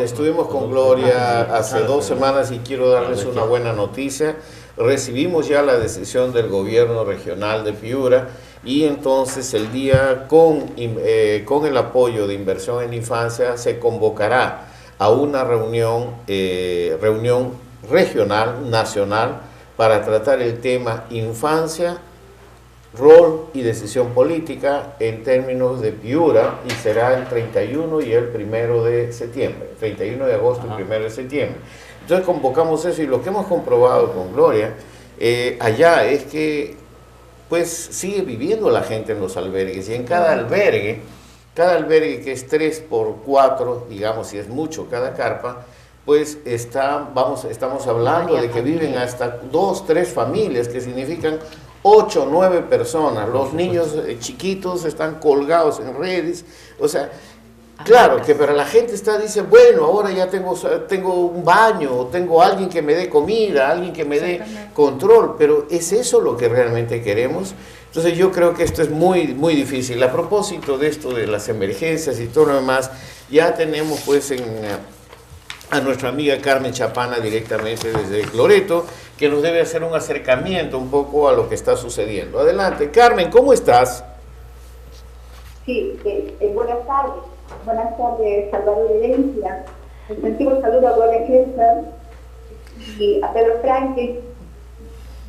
estuvimos con Gloria hace 2 semanas y quiero darles una buena noticia. Recibimos ya la decisión del gobierno regional de Piura y entonces el día con el apoyo de inversión en infancia se convocará a una reunión regional, nacional, para tratar el tema infancia, rol y decisión política en términos de Piura, y será el 31 y el 1 de septiembre, 31 de agosto y 1 de septiembre. Entonces convocamos eso y lo que hemos comprobado con Gloria allá es que pues sigue viviendo la gente en los albergues, y en cada albergue que es 3x4, digamos, si es mucho cada carpa, pues estamos hablando de que viven hasta 2, 3 familias, que significan 8, 9 personas. Los niños chiquitos están colgados en redes, o sea, claro que para la gente dice, bueno, ahora ya tengo un baño, tengo alguien que me dé comida, alguien que me dé control, pero ¿es eso lo que realmente queremos? Entonces yo creo que esto es muy, muy difícil. A propósito de esto de las emergencias y todo lo demás, ya tenemos pues a nuestra amiga Carmen Chapana directamente desde Loreto, que nos debe hacer un acercamiento un poco a lo que está sucediendo. Adelante, Carmen, ¿cómo estás? Sí, buenas tardes. Buenas tardes, Salvador Herencia. Un sentido saludo a Gloria César y a Pedro Franque.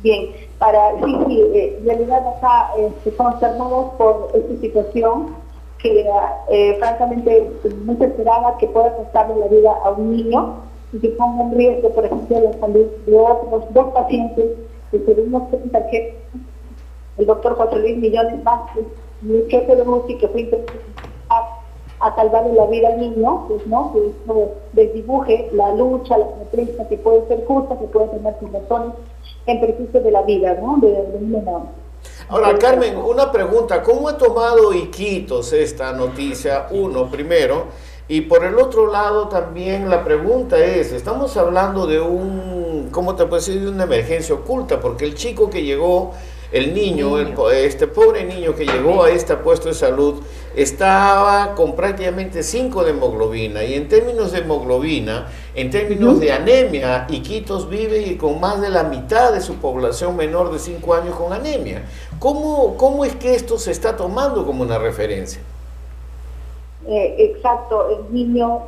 Bien, en realidad acá consternados por esta situación que francamente no se esperaba que pueda costarle la vida a un niño y que ponga en riesgo, por ejemplo, la salud de otros 2 pacientes que tuvimos que el doctor José Luis Millones Vázquez, mi jefe de UCI, que fue a salvarle la vida al niño, pues, ¿no? Que esto desdibuje la lucha, la protesta, que puede ser justa, que puede tener sus razones en perjuicio de la vida, ¿no? De un menor. Ahora, Carmen, una pregunta, ¿cómo ha tomado Iquitos esta noticia? Primero, y por el otro lado también la pregunta es, estamos hablando de de una emergencia oculta, porque el chico que llegó, el niño, este pobre niño que llegó a este puesto de salud, estaba con prácticamente 5 de hemoglobina, y en términos de hemoglobina, en términos de anemia, Iquitos vive con más de la mitad de su población menor de 5 años con anemia. ¿Cómo es que esto se está tomando como una referencia? Exacto, el niño,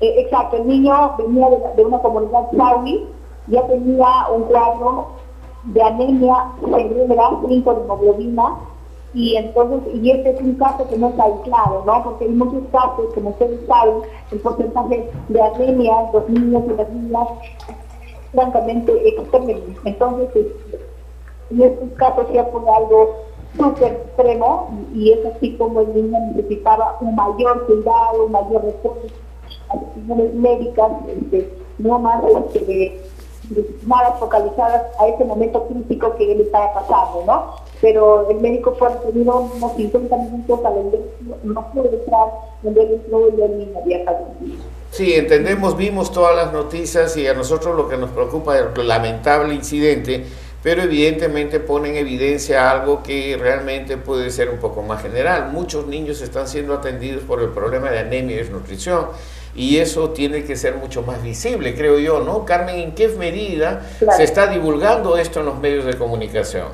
exacto, el niño venía de una comunidad saudí, ya tenía un cuadro de anemia severa, 5 de hemoglobina, y entonces, y este es un caso que no está aislado, ¿no? Porque hay muchos casos, como ustedes saben, el porcentaje de anemia en los niños y las niñas francamente extremo. Entonces, en estos casos ya fue algo súper extremo, y es así como el niño necesitaba un mayor cuidado, un mayor refuerzo, atenciones médicas, no más nada focalizadas a ese momento crítico que él estaba pasando, ¿no? Pero el médico fue tenido unos 50 minutos al ingreso, no pudo entrar, donde él entró y el niño había fallecido. Sí, entendemos, vimos todas las noticias y a nosotros lo que nos preocupa es el lamentable incidente, pero evidentemente pone en evidencia algo que realmente puede ser un poco más general. Muchos niños están siendo atendidos por el problema de anemia y desnutrición, y eso tiene que ser mucho más visible, creo yo, ¿no? Carmen, ¿en qué medida se está divulgando esto en los medios de comunicación?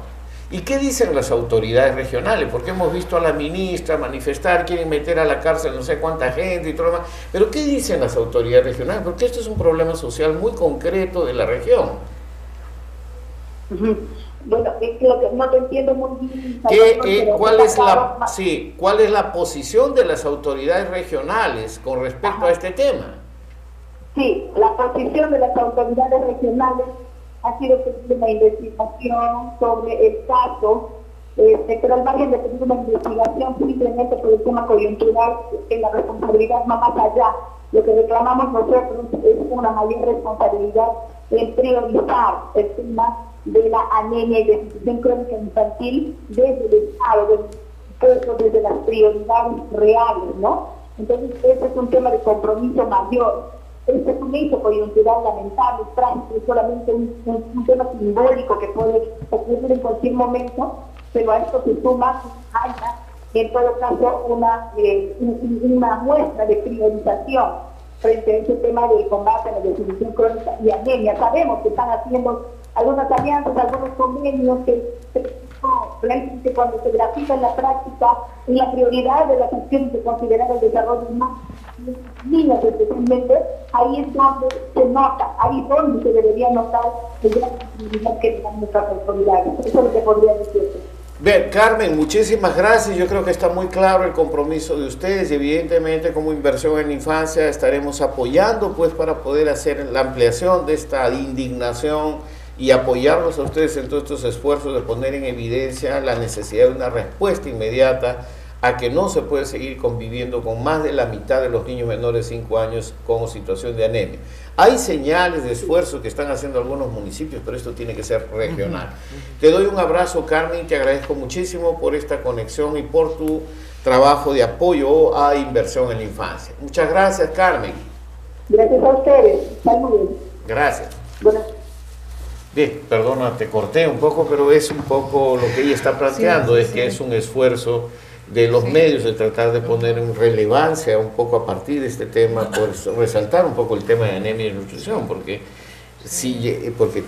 ¿Y qué dicen las autoridades regionales? Porque hemos visto a la ministra manifestar, quieren meter a la cárcel no sé cuánta gente y todo lo demás, pero ¿qué dicen las autoridades regionales? Porque esto es un problema social muy concreto de la región. Bueno, es que lo que no te entiendo muy bien. ¿Cuál es la posición de las autoridades regionales con respecto a este tema? Sí, la posición de las autoridades regionales ha sido pedir una investigación sobre el caso, pero al margen de pedir una investigación simplemente por el tema coyuntural, que la responsabilidad va más allá. Lo que reclamamos nosotros es una mayor responsabilidad en priorizar el tema de la anemia y deficiencia crónica infantil desde el Estado, desde las prioridades reales, ¿no? Entonces, ese es un tema de compromiso mayor. Este es un hecho coyuntural lamentable, trágico, es solamente un tema simbólico que puede ocurrir en cualquier momento, pero a esto se suma, en todo caso, una muestra de priorización frente a ese tema del combate a la deficiencia crónica y anemia. Sabemos que están haciendo algunas alianzas, algunos convenios que realmente cuando se grafica en la práctica, en la prioridad de las acciones de considerar el desarrollo humano, niños especialmente, ahí es donde se nota, ahí es donde se debería notar el gran prioridad que dan nuestras autoridades. Eso es lo que podría decirte. Bien, Carmen, muchísimas gracias. Yo creo que está muy claro el compromiso de ustedes y evidentemente como inversión en la infancia estaremos apoyando pues para poder hacer la ampliación de esta indignación y apoyarlos a ustedes en todos estos esfuerzos de poner en evidencia la necesidad de una respuesta inmediata a que no se puede seguir conviviendo con más de la mitad de los niños menores de 5 años con situación de anemia. Hay señales de esfuerzo que están haciendo algunos municipios, pero esto tiene que ser regional. Te doy un abrazo, Carmen, te agradezco muchísimo por esta conexión y por tu trabajo de apoyo a inversión en la infancia. Muchas gracias, Carmen. Gracias a ustedes. Saludos. Gracias. Bueno. Bien, perdona, te corté un poco, pero es un poco lo que ella está planteando, es que es un esfuerzo de los medios de tratar de poner en relevancia un poco a partir de este tema, por resaltar un poco el tema de anemia y nutrición, porque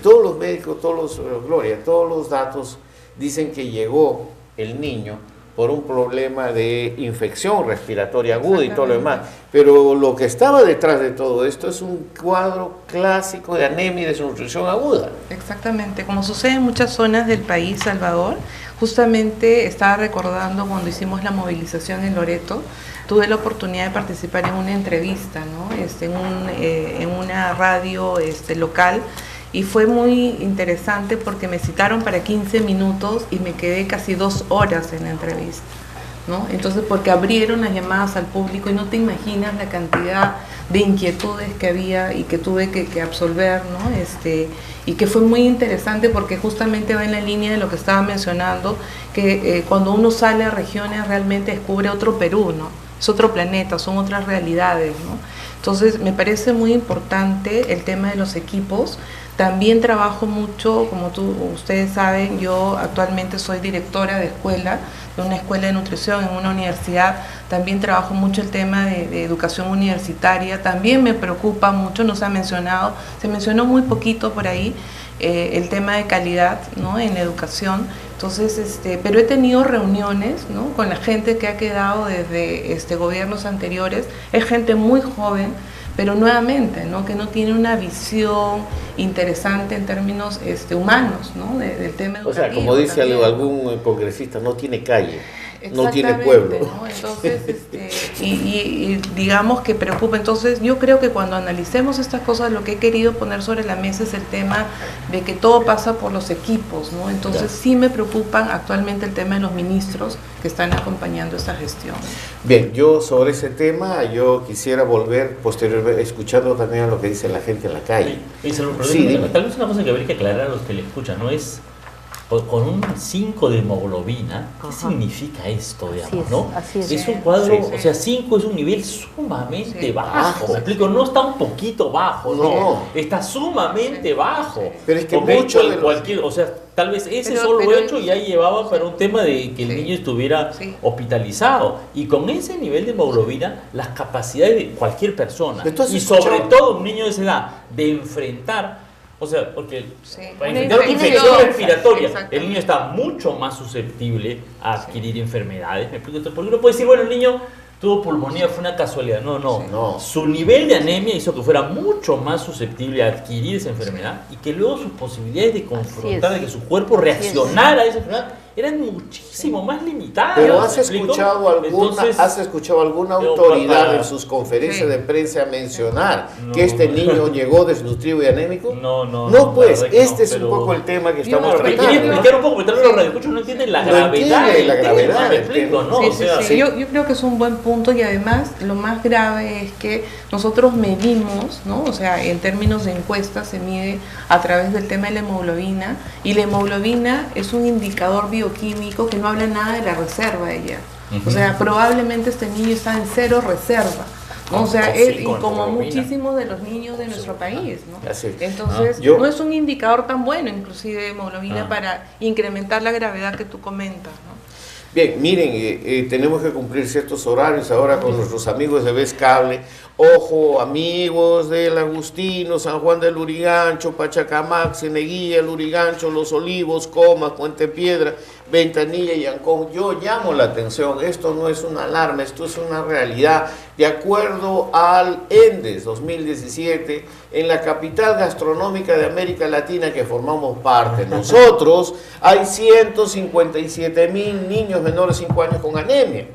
todos los médicos, todos los datos dicen que llegó el niño por un problema de infección respiratoria aguda y todo lo demás, pero lo que estaba detrás de todo esto es un cuadro clásico de anemia y desnutrición aguda. Exactamente, como sucede en muchas zonas del país, Salvador. Justamente estaba recordando cuando hicimos la movilización en Loreto, tuve la oportunidad de participar en una entrevista, ¿no? En una radio local, y fue muy interesante porque me citaron para 15 minutos y me quedé casi 2 horas en la entrevista, ¿no? Entonces, porque abrieron las llamadas al público y no te imaginas la cantidad de inquietudes que había y que tuve que absolver, ¿no? Y que fue muy interesante porque justamente va en la línea de lo que estaba mencionando, que cuando uno sale a regiones realmente descubre otro Perú, ¿no? Es otro planeta, son otras realidades, ¿no? Entonces me parece muy importante el tema de los equipos. También trabajo mucho, como ustedes saben, yo actualmente soy directora de escuela, de una escuela de nutrición en una universidad. También trabajo mucho el tema de educación universitaria. También me preocupa mucho, no se ha mencionado, se mencionó muy poquito por ahí, el tema de calidad, ¿no? En la educación. Entonces, pero he tenido reuniones, ¿no? Con la gente que ha quedado desde gobiernos anteriores. Es gente muy joven, pero nuevamente, ¿no? Que no tiene una visión interesante en términos humanos, ¿no? Del tema educativo. O sea, como dice algún congresista, no tiene calle, no tiene pueblo. ¿No? Entonces, y digamos que preocupa. Entonces, yo creo que cuando analicemos estas cosas, lo que he querido poner sobre la mesa es el tema de que todo pasa por los equipos, ¿no? Entonces, sí me preocupan actualmente el tema de los ministros que están acompañando esta gestión. Bien, yo sobre ese tema, yo quisiera volver posteriormente, escuchando también a lo que dice la gente en la calle. Sí, tal vez una cosa que habría que aclarar a los que le escuchan, ¿no? Es con un 5 de hemoglobina, ¿qué significa esto, digamos, no? Es un cuadro, o sea, 5 es un nivel sumamente bajo, ¿me explico? No está un poquito bajo, no, está sumamente bajo. Pero es que mucho de cualquier, o sea, tal vez ese solo hecho ya llevaba para un tema de que el niño estuviera hospitalizado, y con ese nivel de hemoglobina, las capacidades de cualquier persona, y sobre todo un niño de esa edad, de enfrentar, o sea, porque para enfrentar una infección respiratoria, el niño está mucho más susceptible a adquirir enfermedades. ¿Me explico? Porque uno puede decir, bueno, el niño tuvo pulmonía, fue una casualidad. No. Su nivel de anemia hizo que fuera mucho más susceptible a adquirir esa enfermedad, y que luego sus posibilidades de confrontar, de que su cuerpo reaccionara a esa enfermedad, eran muchísimo más limitadas. Pero ¿has escuchado alguna autoridad en sus conferencias de prensa mencionar que este niño llegó desnutrido y anémico? No, pues, este es un poco el tema que estamos tratando. Quería explicar un poco, porque tal vez los radioescuchos no entienden la gravedad del tema. Yo creo que es un buen punto, y además lo más grave es que nosotros medimos, ¿no? O sea, en términos de encuestas se mide a través del tema de la hemoglobina, y la hemoglobina es un indicador bioquímico que no habla nada de la reserva de ella. O sea, probablemente este niño está en cero reserva, ¿no? O sea, y como muchísimos de los niños de nuestro país, ¿no? Entonces, no es un indicador tan bueno, inclusive, de hemoglobina para incrementar la gravedad que tú comentas, ¿no? Bien, miren, tenemos que cumplir ciertos horarios ahora con nuestros amigos de Vez Cable. Ojo, amigos del Agustino, San Juan del Lurigancho, Pachacamac, Cieneguilla, Lurigancho, Los Olivos, Comas, Puente Piedra, Ventanilla y Ancón. Yo llamo la atención, esto no es una alarma, esto es una realidad. De acuerdo al ENDES 2017, en la capital gastronómica de América Latina que formamos parte nosotros, hay 157,000 niños menores de 5 años con anemia.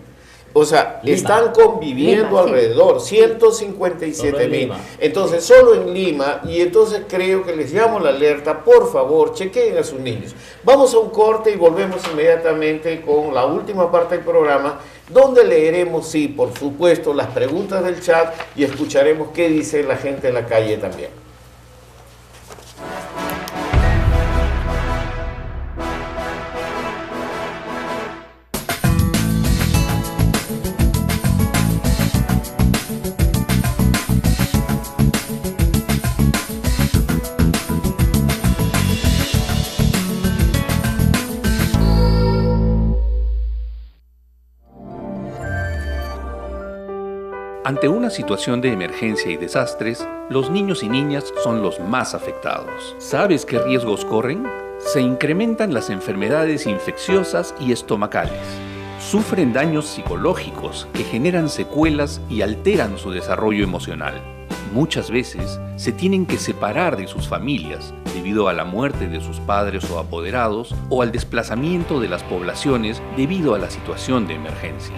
O sea, están conviviendo alrededor, 157,000. Entonces, solo en Lima, y entonces creo que les llamo la alerta, por favor, chequeen a sus niños. Vamos a un corte y volvemos inmediatamente con la última parte del programa, donde leeremos, sí, por supuesto, las preguntas del chat y escucharemos qué dice la gente en la calle también. Ante una situación de emergencia y desastres, los niños y niñas son los más afectados. ¿Sabes qué riesgos corren? Se incrementan las enfermedades infecciosas y estomacales. Sufren daños psicológicos que generan secuelas y alteran su desarrollo emocional. Muchas veces se tienen que separar de sus familias debido a la muerte de sus padres o apoderados, o al desplazamiento de las poblaciones debido a la situación de emergencia.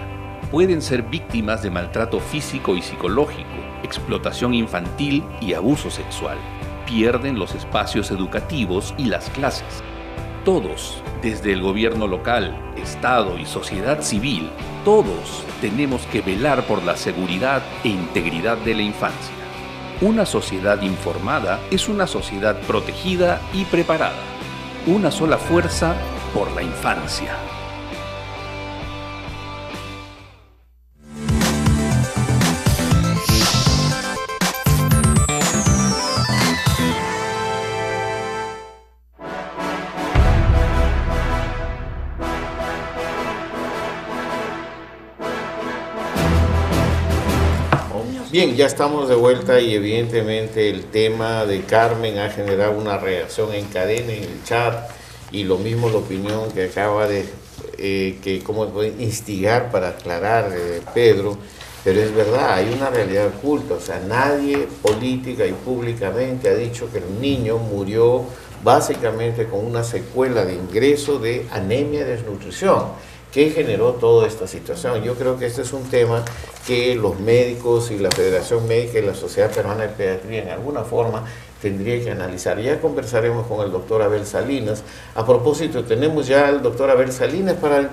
Pueden ser víctimas de maltrato físico y psicológico, explotación infantil y abuso sexual. Pierden los espacios educativos y las clases. Todos, desde el gobierno local, Estado y sociedad civil, todos tenemos que velar por la seguridad e integridad de la infancia. Una sociedad informada es una sociedad protegida y preparada. Una sola fuerza por la infancia. Bien, ya estamos de vuelta y evidentemente el tema de Carmen ha generado una reacción en cadena en el chat, y lo mismo la opinión que acaba de instigar para aclarar Pedro, Pero es verdad, hay una realidad oculta, o sea, nadie política y públicamente ha dicho que el niño murió básicamente con una secuela de ingreso de anemia y desnutrición, que generó toda esta situación. Yo creo que este es un tema que los médicos y la Federación Médica y la Sociedad Peruana de Pediatría en alguna forma tendría que analizar. Ya conversaremos con el doctor Abel Salinas. A propósito, tenemos ya al doctor Abel Salinas para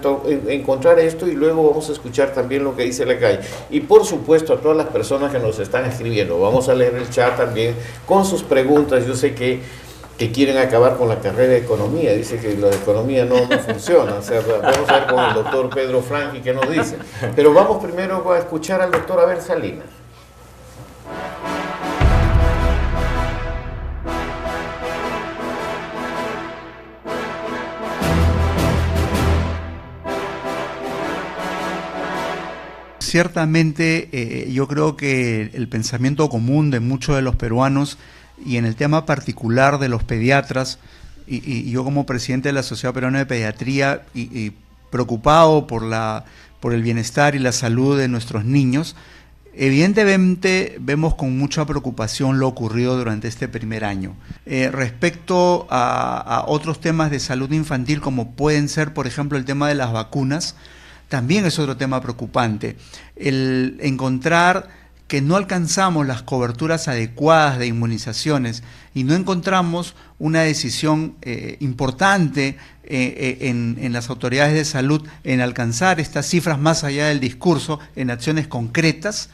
encontrar esto y luego vamos a escuchar también lo que dice la calle. Y por supuesto a todas las personas que nos están escribiendo, vamos a leer el chat también con sus preguntas. Yo sé que quieren acabar con la carrera de economía, dice que la de economía no funciona. O sea, vamos a ver con el doctor Pedro Franqui qué nos dice. Pero vamos primero a escuchar al doctor Abel Salinas. Ciertamente, yo creo que el pensamiento común de muchos de los peruanos y en el tema particular de los pediatras, y yo como presidente de la Sociedad Peruana de Pediatría y preocupado por el bienestar y la salud de nuestros niños, evidentemente vemos con mucha preocupación lo ocurrido durante este primer año. Respecto a otros temas de salud infantil como pueden ser, por ejemplo, el tema de las vacunas, también es otro tema preocupante. El encontrar que no alcanzamos las coberturas adecuadas de inmunizaciones y no encontramos una decisión importante en las autoridades de salud en alcanzar estas cifras más allá del discurso en acciones concretas,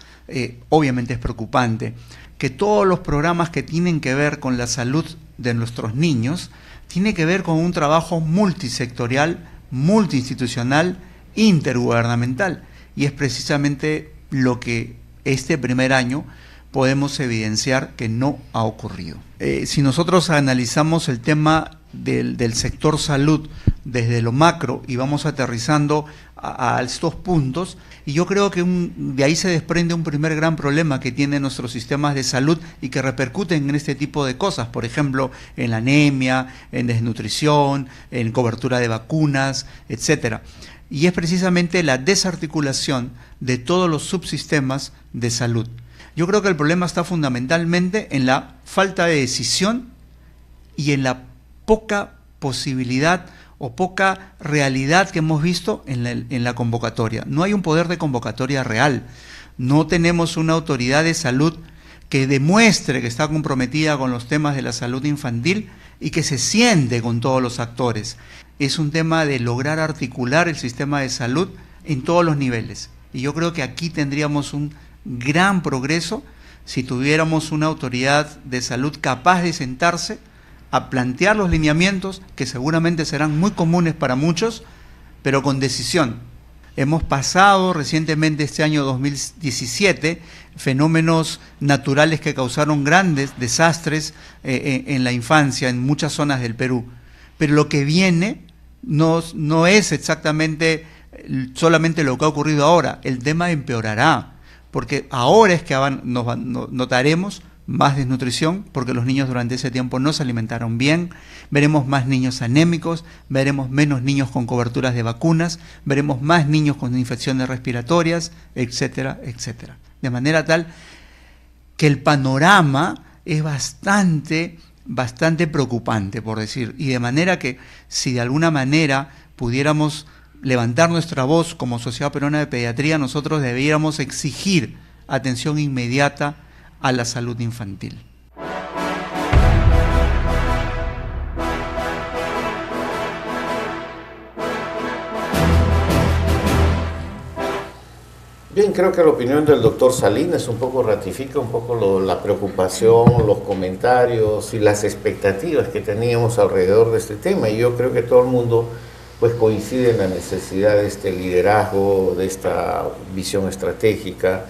obviamente es preocupante. Que todos los programas que tienen que ver con la salud de nuestros niños tienen que ver con un trabajo multisectorial, multiinstitucional, intergubernamental, y es precisamente lo que este primer año podemos evidenciar que no ha ocurrido. Si nosotros analizamos el tema del sector salud desde lo macro y vamos aterrizando a estos puntos, y yo creo que de ahí se desprende un primer gran problema que tienen nuestros sistemas de salud y que repercuten en este tipo de cosas, por ejemplo, en la anemia, en desnutrición, en cobertura de vacunas, etcétera. Y es precisamente la desarticulación de todos los subsistemas de salud. Yo creo que el problema está fundamentalmente en la falta de decisión y en la poca posibilidad o poca realidad que hemos visto en la convocatoria. No hay un poder de convocatoria real. No tenemos una autoridad de salud que demuestre que está comprometida con los temas de la salud infantil y que se siente con todos los actores. Es un tema de lograr articular el sistema de salud en todos los niveles. Y yo creo que aquí tendríamos un gran progreso si tuviéramos una autoridad de salud capaz de sentarse a plantear los lineamientos que seguramente serán muy comunes para muchos, pero con decisión. Hemos pasado recientemente este año 2017 fenómenos naturales que causaron grandes desastres en la infancia en muchas zonas del Perú. Pero lo que viene no es exactamente solamente lo que ha ocurrido ahora. El tema empeorará, porque ahora es que notaremos más desnutrición, porque los niños durante ese tiempo no se alimentaron bien, veremos más niños anémicos, veremos menos niños con coberturas de vacunas, veremos más niños con infecciones respiratorias, etcétera, etcétera. De manera tal que el panorama es bastante preocupante, por decir, y de manera que si de alguna manera pudiéramos levantar nuestra voz como Sociedad Peruana de Pediatría, nosotros debiéramos exigir atención inmediata a la salud infantil. Bien, creo que la opinión del doctor Salinas un poco ratifica un poco la preocupación, los comentarios y las expectativas que teníamos alrededor de este tema. Y yo creo que todo el mundo pues coincide en la necesidad de este liderazgo, de esta visión estratégica,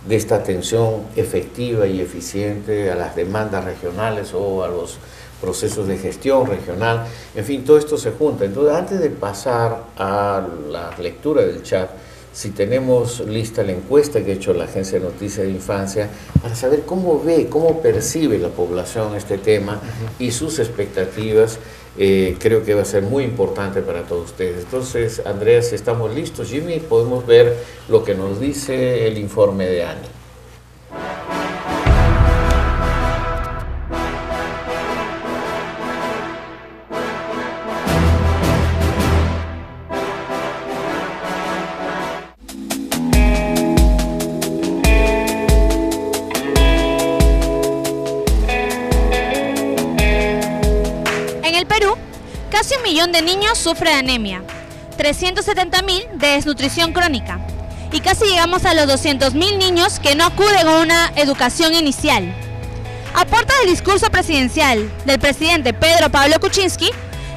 de esta atención efectiva y eficiente a las demandas regionales o a los procesos de gestión regional. En fin, todo esto se junta. Entonces, antes de pasar a la lectura del chat, si tenemos lista la encuesta que ha hecho la Agencia de Noticias de Infancia, para saber cómo ve, cómo percibe la población este tema y sus expectativas. Creo que va a ser muy importante para todos ustedes. Entonces, Andrea, si estamos listos, Jimmy, podemos ver lo que nos dice el informe de Ani. Casi 1 millón de niños sufren de anemia, 370.000 de desnutrición crónica y casi llegamos a los 200.000 niños que no acuden a una educación inicial. A puerta del discurso presidencial del presidente Pedro Pablo Kuczynski,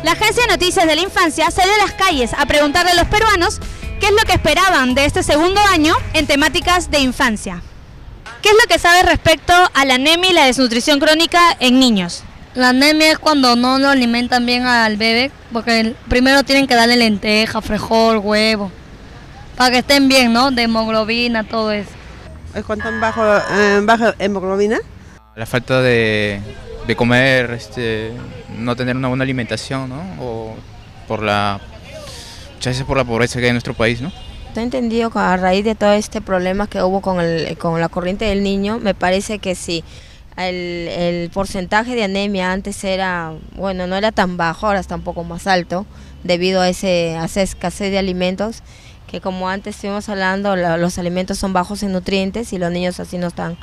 la Agencia de Noticias de la Infancia salió a las calles a preguntarle a los peruanos qué es lo que esperaban de este segundo año en temáticas de infancia. ¿Qué es lo que sabe respecto a la anemia y la desnutrición crónica en niños? La anemia es cuando no lo alimentan bien al bebé, porque primero tienen que darle lenteja, frijol, huevo, para que estén bien, ¿no? De hemoglobina, todo eso. ¿Es cuánto baja hemoglobina? La falta de comer, no tener una buena alimentación, ¿no? O muchas veces por la pobreza que hay en nuestro país, ¿no? He entendido que a raíz de todo este problema que hubo con la corriente del niño, me parece que sí. El porcentaje de anemia antes era, bueno, no era tan bajo, ahora está un poco más alto, debido a esa escasez de alimentos, que como antes estuvimos hablando, los alimentos son bajos en nutrientes y los niños así no están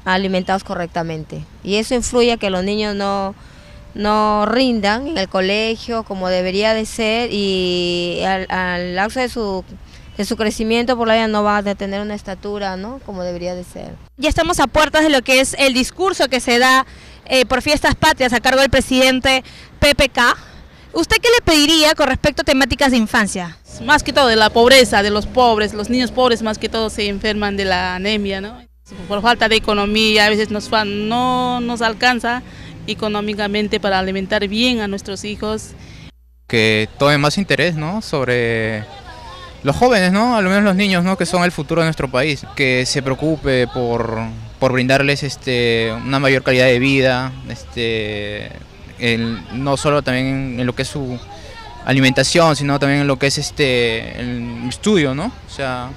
alimentados correctamente. Y eso influye a que los niños no rindan en el colegio como debería de ser, y al lapso de su crecimiento por la vida no va a tener una estatura, ¿no?, como debería de ser. Ya estamos a puertas de lo que es el discurso que se da por Fiestas Patrias a cargo del presidente PPK. ¿Usted qué le pediría con respecto a temáticas de infancia? Más que todo de la pobreza, de los pobres, los niños pobres más que todo se enferman de la anemia, ¿no? Por falta de economía, a veces no nos alcanza económicamente para alimentar bien a nuestros hijos. Que tomen más interés, ¿no?, sobre los jóvenes, ¿no?, al menos los niños, ¿no?, que son el futuro de nuestro país, que se preocupe por brindarles una mayor calidad de vida, no solo también en lo que es su alimentación, sino también en lo que es el estudio, ¿no?, o sea,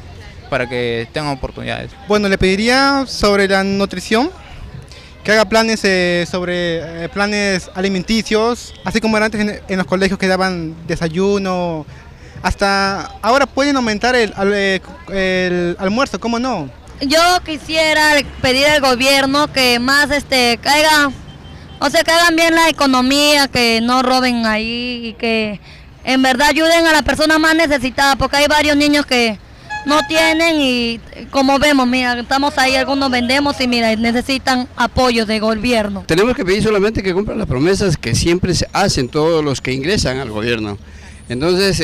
para que tengan oportunidades. Bueno, le pediría sobre la nutrición, que haga planes sobre planes alimenticios, así como era antes en los colegios que daban desayuno. Hasta ahora pueden aumentar el almuerzo, ¿cómo no? Yo quisiera pedir al gobierno que más que hagan bien la economía, que no roben ahí y que en verdad ayuden a las personas más necesitadas, porque hay varios niños que no tienen y como vemos, mira, estamos ahí, algunos vendemos y mira, necesitan apoyo del gobierno. Tenemos que pedir solamente que cumplan las promesas que siempre se hacen todos los que ingresan al gobierno. Entonces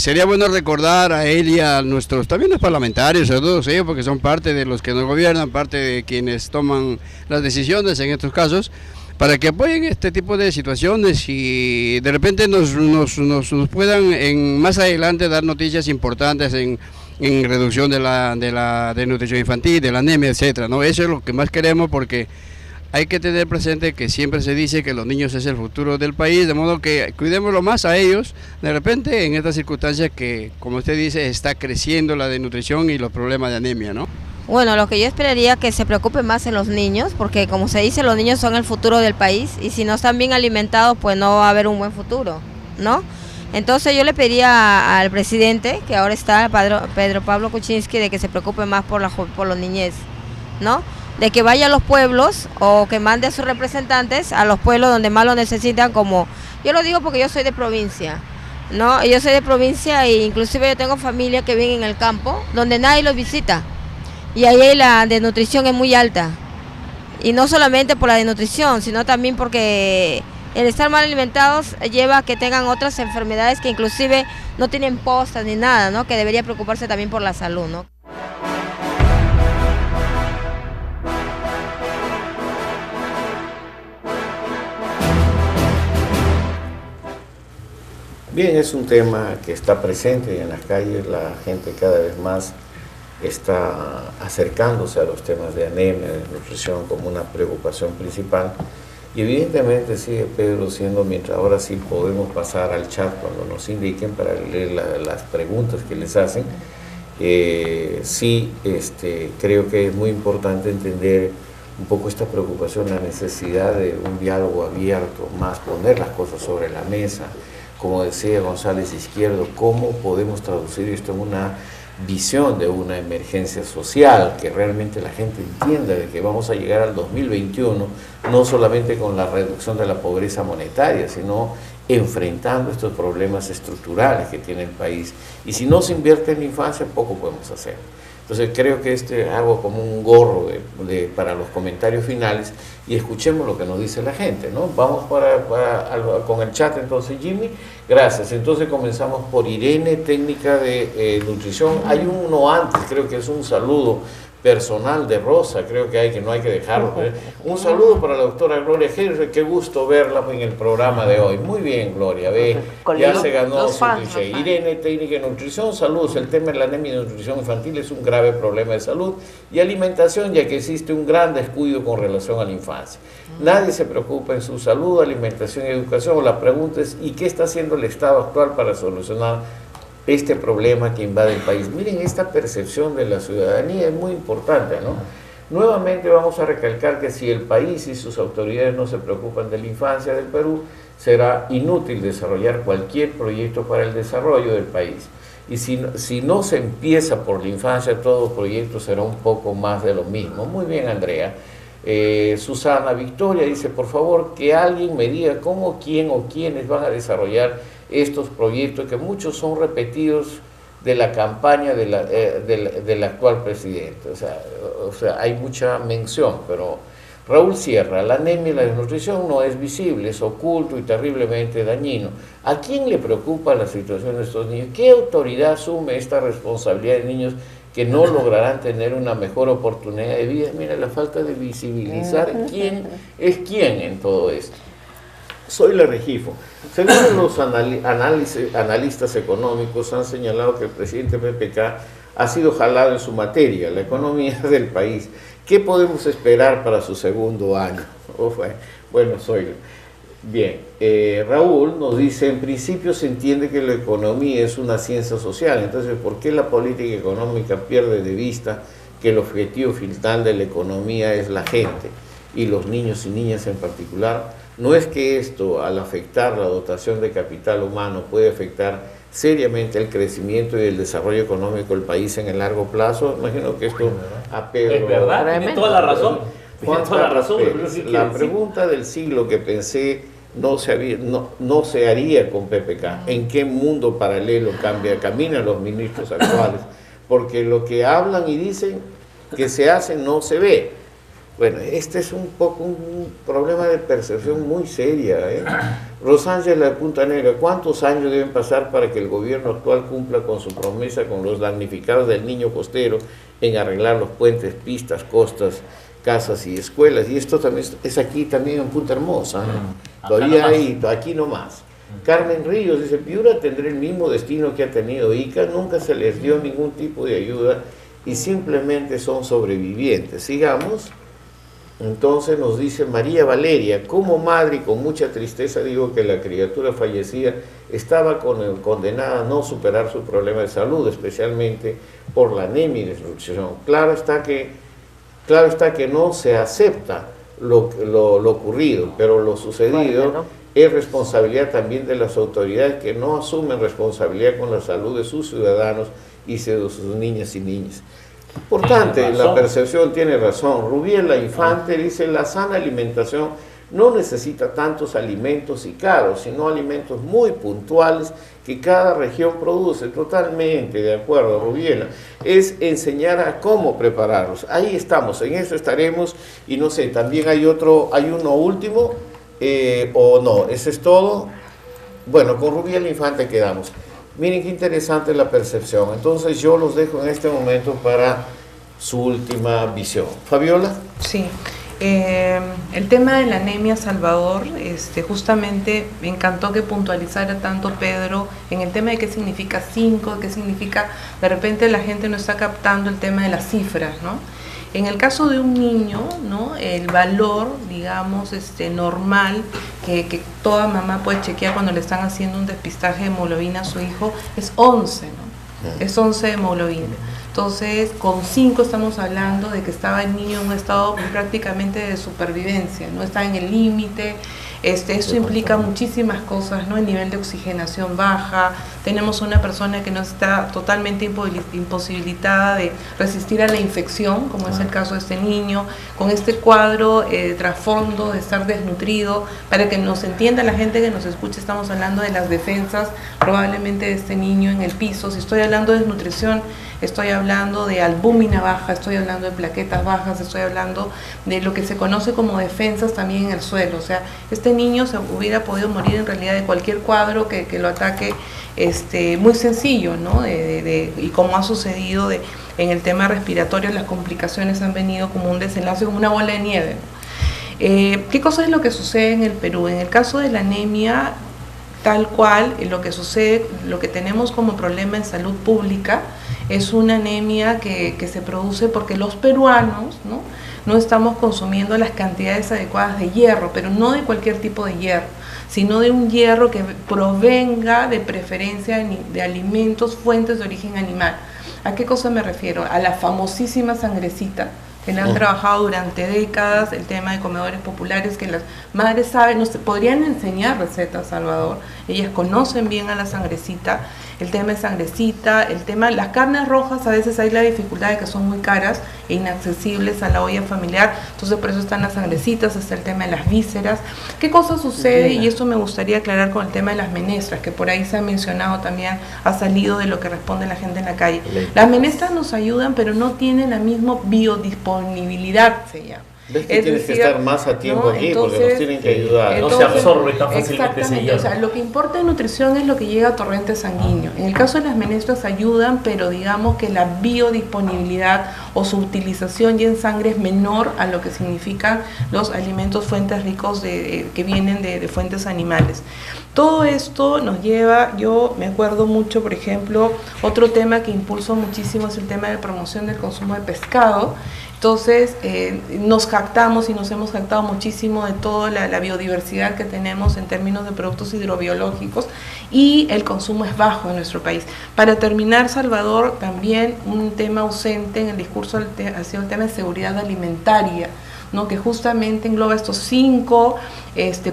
sería bueno recordar a él y a también los parlamentarios, a todos ellos, porque son parte de los que nos gobiernan, parte de quienes toman las decisiones en estos casos, para que apoyen este tipo de situaciones y de repente nos puedan más adelante dar noticias importantes en reducción de la desnutrición infantil, de la anemia, etcétera, ¿no? Eso es lo que más queremos, porque hay que tener presente que siempre se dice que los niños es el futuro del país, de modo que cuidémoslo más a ellos, de repente en estas circunstancias que, como usted dice, está creciendo la desnutrición y los problemas de anemia, ¿no? Bueno, lo que yo esperaría que se preocupe más en los niños, porque como se dice, los niños son el futuro del país y si no están bien alimentados, pues no va a haber un buen futuro, ¿no? Entonces yo le pediría al presidente, que ahora está, Pedro Pablo Kuczynski, de que se preocupe más por los niñez, ¿no? De que vaya a los pueblos o que mande a sus representantes a los pueblos donde más lo necesitan, como yo lo digo porque yo soy de provincia, ¿no? Yo soy de provincia e inclusive yo tengo familia que vive en el campo donde nadie los visita y ahí la desnutrición es muy alta, y no solamente por la desnutrición, sino también porque el estar mal alimentados lleva a que tengan otras enfermedades que inclusive no tienen postas ni nada, ¿no? Que debería preocuparse también por la salud, ¿no? Bien, es un tema que está presente en las calles, la gente cada vez más está acercándose a los temas de anemia, de nutrición como una preocupación principal. Y evidentemente sigue Pedro siendo, mientras ahora sí podemos pasar al chat cuando nos indiquen para leer las preguntas que les hacen, sí creo que es muy importante entender un poco esta preocupación, la necesidad de un diálogo abierto, más poner las cosas sobre la mesa. Como decía González Izquierdo, ¿cómo podemos traducir esto en una visión de una emergencia social, que realmente la gente entienda de que vamos a llegar al 2021 no solamente con la reducción de la pobreza monetaria, sino enfrentando estos problemas estructurales que tiene el país? Y si no se invierte en la infancia, poco podemos hacer. Entonces creo que hago como un gorro para los comentarios finales y escuchemos lo que nos dice la gente, ¿no? Vamos con el chat entonces, Jimmy. Gracias. Entonces comenzamos por Irene, técnica de nutrición. Hay uno antes, creo que es un saludo personal de Rosa, creo que no hay que dejarlo. Un saludo para la doctora Gloria Henry, qué gusto verla en el programa de hoy. Muy bien, Gloria, ya se ganó su cliché. Irene, técnica de nutrición, saludos. El tema de la anemia y nutrición infantil es un grave problema de salud y alimentación, ya que existe un gran descuido con relación a la infancia. Nadie se preocupa en su salud, alimentación y educación. La pregunta es, ¿y qué está haciendo el Estado actual para solucionar este problema que invade el país? Miren, esta percepción de la ciudadanía es muy importante, ¿no? Nuevamente vamos a recalcar que si el país y sus autoridades no se preocupan de la infancia del Perú, será inútil desarrollar cualquier proyecto para el desarrollo del país. Y si no se empieza por la infancia, todo proyecto será un poco más de lo mismo. Muy bien, Andrea. Susana Victoria dice, por favor, que alguien me diga cómo, quién o quiénes van a desarrollar estos proyectos, que muchos son repetidos de la campaña del actual presidente. O sea, hay mucha mención, pero Raúl Sierra, la anemia y la desnutrición no es visible, es oculto y terriblemente dañino. ¿A quién le preocupa la situación de estos niños? ¿Qué autoridad asume esta responsabilidad de niños que no lograrán tener una mejor oportunidad de vida? Mira, la falta de visibilizar quién es quién en todo esto. Soy la Regifo. Según los analistas económicos han señalado que el presidente PPK ha sido jalado en su materia, la economía del país. ¿Qué podemos esperar para su segundo año? Bueno, soy bien. Raúl nos dice, en principio se entiende que la economía es una ciencia social, entonces ¿por qué la política económica pierde de vista que el objetivo final de la economía es la gente y los niños y niñas en particular? No es que esto, al afectar la dotación de capital humano, puede afectar seriamente el crecimiento y el desarrollo económico del país en el largo plazo. Imagino que esto a Pedro... Es verdad, tiene toda la razón. La pregunta del siglo que pensé no se haría con PPK. ¿En qué mundo paralelo caminan los ministros actuales? Porque lo que hablan y dicen que se hace no se ve. Bueno, este es un poco un problema de percepción muy seria, Rosángela de Punta Negra, ¿cuántos años deben pasar para que el gobierno actual cumpla con su promesa con los damnificados del Niño Costero en arreglar los puentes, pistas, costas, casas y escuelas? Y esto también es aquí también en Punta Hermosa, todavía hay, aquí nomás. Carmen Ríos dice, Piura tendrá el mismo destino que ha tenido Ica, nunca se les dio ningún tipo de ayuda y simplemente son sobrevivientes. Sigamos. Entonces nos dice María Valeria, como madre y con mucha tristeza digo que la criatura fallecida estaba condenada a no superar su problema de salud, especialmente por la anemia y desnutrición. Claro está que no se acepta lo ocurrido, pero lo sucedido es responsabilidad también de las autoridades que no asumen responsabilidad con la salud de sus ciudadanos y de sus niñas y niñas. Importante, la percepción tiene razón. Rubiela Infante dice, la sana alimentación no necesita tantos alimentos y caros, sino alimentos muy puntuales que cada región produce. Totalmente de acuerdo, Rubiela. Es enseñar a cómo prepararlos. Ahí estamos, en eso estaremos. Y no sé, también hay uno último, o no, ese es todo. Bueno, con Rubiela Infante quedamos. Miren qué interesante la percepción. Entonces yo los dejo en este momento para su última visión. Fabiola. Sí. El tema de la anemia, Salvador, justamente me encantó que puntualizara tanto Pedro en el tema de qué significa 5, qué significa, de repente la gente no está captando el tema de las cifras, ¿no? En el caso de un niño, ¿no? El valor, digamos, normal que toda mamá puede chequear cuando le están haciendo un despistaje de hemoglobina a su hijo es 11, ¿no? Es 11 de hemoglobina. Entonces, con 5 estamos hablando de que estaba el niño en un estado prácticamente de supervivencia, no está en el límite. Esto implica muchísimas cosas, ¿no? El nivel de oxigenación baja, tenemos una persona que no está totalmente imposibilitada de resistir a la infección, como es el caso de este niño, con este cuadro trasfondo de estar desnutrido. Para que nos entienda la gente que nos escuche, estamos hablando de las defensas probablemente de este niño en el piso. Si estoy hablando de desnutrición, estoy hablando de albúmina baja, estoy hablando de plaquetas bajas, estoy hablando de lo que se conoce como defensas también en el suelo. O sea, este niño se hubiera podido morir en realidad de cualquier cuadro que lo ataque, muy sencillo, ¿no? Y como ha sucedido en el tema respiratorio, las complicaciones han venido como un desenlace, como una bola de nieve, ¿no? ¿Qué cosa es lo que sucede en el Perú? En el caso de la anemia, tal cual, lo que sucede, lo que tenemos como problema en salud pública es una anemia que se produce porque los peruanos, no estamos consumiendo las cantidades adecuadas de hierro, pero no de cualquier tipo de hierro, sino de un hierro que provenga de preferencia de alimentos, fuentes de origen animal. ¿A qué cosa me refiero? A la famosísima sangrecita, que le han trabajado durante décadas, el tema de comedores populares, que las madres saben, podrían enseñar recetas, Salvador, ellas conocen bien a la sangrecita, el tema de sangrecita, el tema de las carnes rojas, a veces hay la dificultad de que son muy caras e inaccesibles a la olla familiar, entonces por eso están las sangrecitas, está el tema de las vísceras. ¿Qué cosa sucede? Y esto me gustaría aclarar con el tema de las menestras, que por ahí se ha mencionado también, ha salido de lo que responde la gente en la calle. Las menestras nos ayudan, pero no tienen la misma biodisponibilidad, se llama. ¿Ves que tienes que estar más a tiempo aquí? Entonces, porque nos tienen que ayudar. No se absorbe tan fácilmente ese hierro. O sea, lo que importa en nutrición es lo que llega a torrente sanguíneo. En el caso de las menestras ayudan, pero digamos que la biodisponibilidad o su utilización ya en sangre es menor a lo que significan los alimentos fuentes ricos que vienen de fuentes animales. Todo esto nos lleva, yo me acuerdo mucho, por ejemplo, otro tema que impulsó muchísimo es el tema de promoción del consumo de pescado. Entonces, nos jactamos y nos hemos jactado muchísimo de toda la biodiversidad que tenemos en términos de productos hidrobiológicos, y el consumo es bajo en nuestro país. Para terminar, Salvador, también un tema ausente en el discurso ha sido el tema de seguridad alimentaria, ¿no? Que justamente engloba estos 5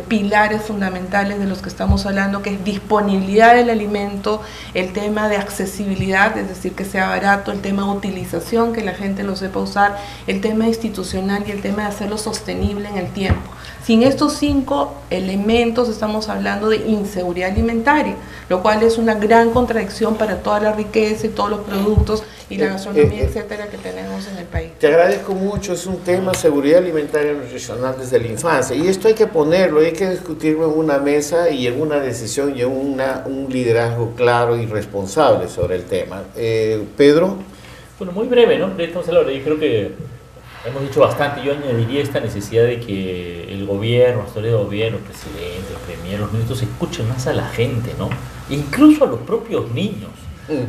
pilares fundamentales de los que estamos hablando, que es disponibilidad del alimento, el tema de accesibilidad, es decir, que sea barato, el tema de utilización, que la gente lo sepa usar, el tema institucional y el tema de hacerlo sostenible en el tiempo. Sin estos 5 elementos estamos hablando de inseguridad alimentaria, lo cual es una gran contradicción para toda la riqueza y todos los productos y la gastronomía, etcétera, que tenemos en el país. Te agradezco mucho, es un tema seguridad alimentaria y nutricional desde la infancia, y esto hay que ponerlo, hay que discutirlo en una mesa y en una decisión y en un liderazgo claro y responsable sobre el tema. Pedro. Bueno, muy breve, ¿no? Entonces, yo creo que hemos dicho bastante. Yo añadiría esta necesidad de que el gobierno, los de gobierno, el presidente, el premier, los ministros escuchen más a la gente, ¿no? E incluso a los propios niños.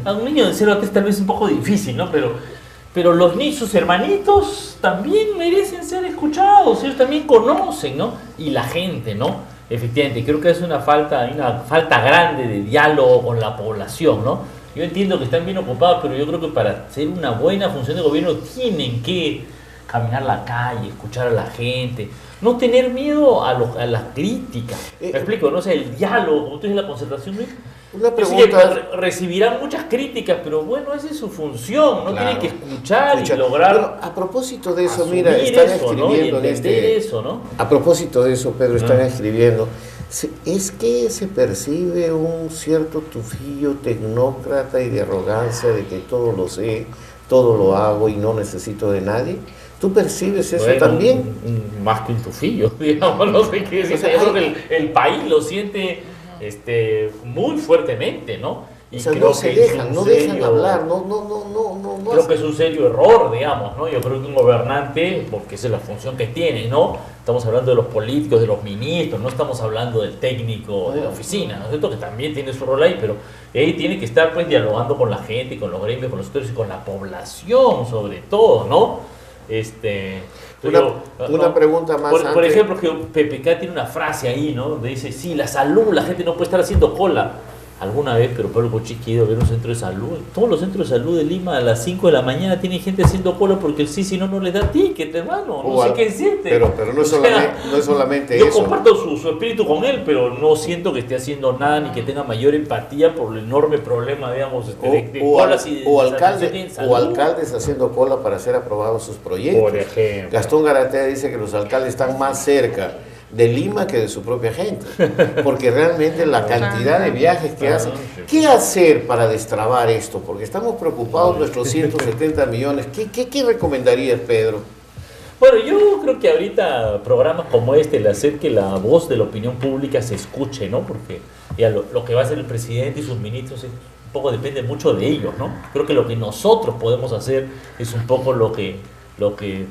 A un niño de 0 a 3 tal vez es un poco difícil, ¿no? Pero los niños, sus hermanitos, también merecen ser escuchados, ellos también conocen, ¿no? Y la gente, ¿no? Efectivamente, creo que es una falta grande de diálogo con la población, ¿no? Yo entiendo que están bien ocupados, pero yo creo que para hacer una buena función de gobierno tienen que caminar la calle, escuchar a la gente, no tener miedo a las críticas. ¿Me explico? No sé, el diálogo, como tú dices, la concertación, ¿no? Una pregunta. Recibirán muchas críticas, pero bueno, esa es su función, ¿no? Tienen que escuchar y lograr. Bueno, a propósito de eso, mira, están escribiendo, ¿no? A propósito de eso, Pedro, están escribiendo. ¿Es que se percibe un cierto tufillo tecnócrata y de arrogancia de que todo lo sé, todo lo hago y no necesito de nadie? ¿Tú percibes eso también? Más que un tufillo, digamos, no sé qué decir. Yo creo que el país lo siente muy fuertemente, ¿no? Y o sea, no se dejan, no dejan hablar, no creo que es un serio error, digamos, ¿no? Yo creo que un gobernante, porque esa es la función que tiene, ¿no? Estamos hablando de los políticos, de los ministros, no estamos hablando del técnico de la oficina, ¿no es cierto? Que también tiene su rol ahí, pero ahí tiene que estar pues dialogando con la gente, con los gremios, con los sectores y con la población sobre todo, ¿no? Una pregunta más. Por ejemplo, que PPK tiene una frase ahí, ¿no? Donde dice, sí, la salud, la gente no puede estar haciendo cola. Alguna vez, pero Pablo Kuczynski ha ido a ver un centro de salud. Todos los centros de salud de Lima a las 5 de la mañana tienen gente haciendo cola porque el si no les da ticket, hermano. No sé qué decirte. Pero no es solamente yo eso. Yo comparto su espíritu con él, pero no siento que esté haciendo nada ni que tenga mayor empatía por el enorme problema, digamos, de colas y de alcaldes haciendo cola para ser aprobados sus proyectos. Por ejemplo. Gastón Garatea dice que los alcaldes están más cerca de Lima que de su propia gente, porque realmente la cantidad de viajes que hacen. ¿Qué hacer para destrabar esto? Porque estamos preocupados nuestros 170 millones. ¿Qué recomendarías, Pedro? Bueno, yo creo que ahorita programas como este, el hacer que la voz de la opinión pública se escuche, ¿no? Porque ya lo que va a hacer el presidente y sus ministros un poco depende mucho de ellos, ¿no? Creo que lo que nosotros podemos hacer es un poco lo que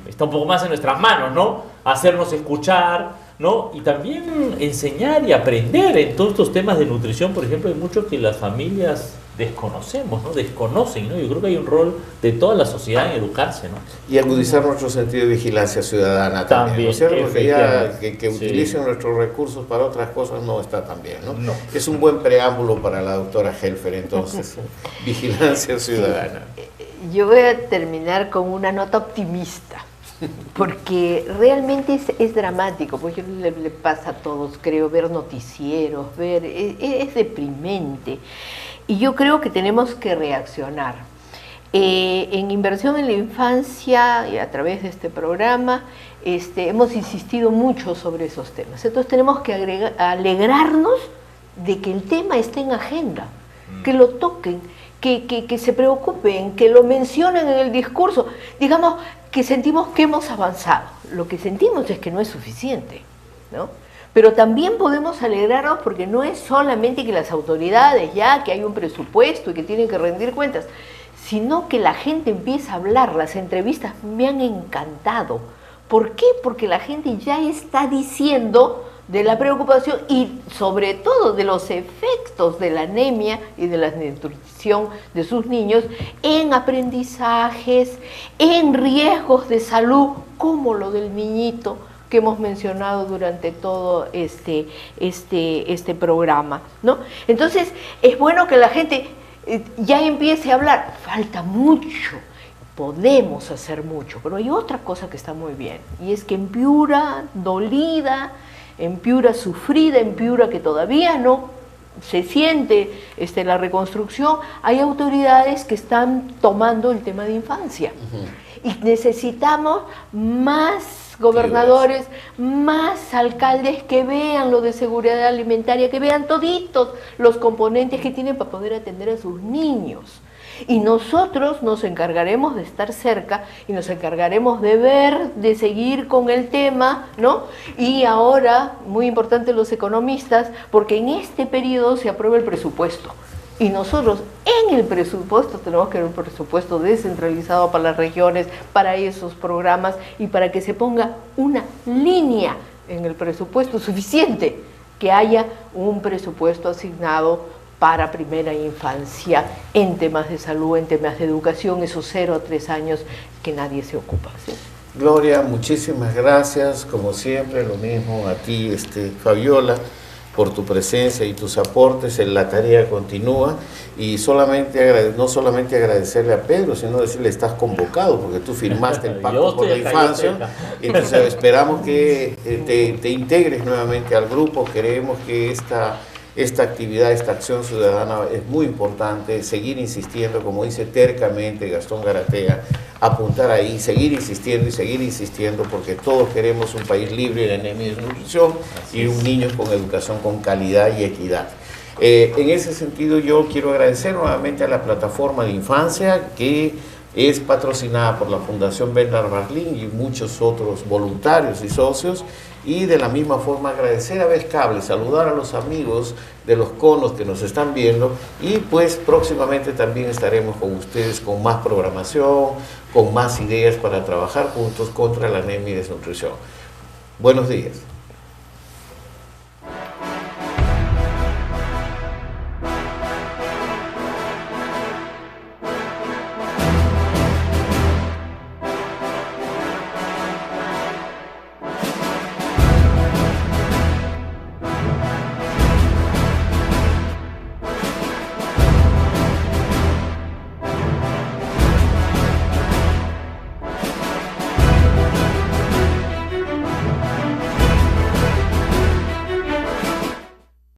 está un poco más en nuestras manos, ¿no? Hacernos escuchar, ¿no? Y también enseñar y aprender en todos estos temas de nutrición, por ejemplo, hay mucho que las familias desconocemos, ¿no? Desconocen, ¿no? Yo creo que hay un rol de toda la sociedad en educarse, ¿no? Y agudizar nuestro sentido de vigilancia ciudadana también, ¿no es cierto? Porque ya que utilicen nuestros recursos para otras cosas no está tan bien, ¿no? Es un buen preámbulo para la doctora Helfer, entonces, vigilancia ciudadana. Yo voy a terminar con una nota optimista. Porque realmente es dramático, porque le pasa a todos, creo, ver noticieros, es deprimente. Y yo creo que tenemos que reaccionar. En inversión en la infancia y a través de este programa hemos insistido mucho sobre esos temas. Entonces tenemos que alegrarnos de que el tema esté en agenda, que lo toquen, que se preocupen, que lo mencionen en el discurso. Digamos que sentimos que hemos avanzado. Lo que sentimos es que no es suficiente, ¿no? Pero también podemos alegrarnos porque no es solamente que las autoridades ya, que hay un presupuesto y que tienen que rendir cuentas, sino que la gente empieza a hablar. Las entrevistas me han encantado. ¿Por qué? Porque la gente ya está diciendo de la preocupación y sobre todo de los efectos de la anemia y de la desnutrición de sus niños en aprendizajes, en riesgos de salud, como lo del niñito que hemos mencionado durante todo este programa, ¿no? Entonces, es bueno que la gente ya empiece a hablar. Falta mucho. Podemos hacer mucho, pero hay otra cosa que está muy bien, y es que en Piura, dolida, en Piura sufrida, en Piura que todavía no se siente la reconstrucción, hay autoridades que están tomando el tema de infancia. Y necesitamos más gobernadores, más alcaldes que vean lo de seguridad alimentaria, que vean toditos los componentes que tienen para poder atender a sus niños. Y nosotros nos encargaremos de estar cerca y nos encargaremos de ver, de seguir con el tema, ¿no? Y ahora, muy importante los economistas, porque en este periodo se aprueba el presupuesto. Y nosotros en el presupuesto tenemos que ver un presupuesto descentralizado para las regiones, para esos programas y para que se ponga una línea en el presupuesto suficiente, que haya un presupuesto asignado para primera infancia, en temas de salud, en temas de educación, esos 0 a 3 años que nadie se ocupa, ¿sí? Gloria, muchísimas gracias, como siempre, lo mismo a ti, Fabiola, por tu presencia y tus aportes. La tarea continúa y no solamente agradecerle a Pedro, sino decirle estás convocado, porque tú firmaste el Pacto por la Infancia, entonces esperamos que te integres nuevamente al grupo. Queremos que esta actividad, esta acción ciudadana es muy importante, seguir insistiendo, como dice tercamente Gastón Garatea, apuntar ahí, seguir insistiendo, porque todos queremos un país libre de anemia y desnutrición y un niño con educación con calidad y equidad. En ese sentido, yo quiero agradecer nuevamente a la plataforma de infancia, que es patrocinada por la Fundación Bernard Berlín y muchos otros voluntarios y socios, y de la misma forma agradecer a Belcable, saludar a los amigos de los conos que nos están viendo, y pues próximamente también estaremos con ustedes con más programación, con más ideas para trabajar juntos contra la anemia y desnutrición. Buenos días.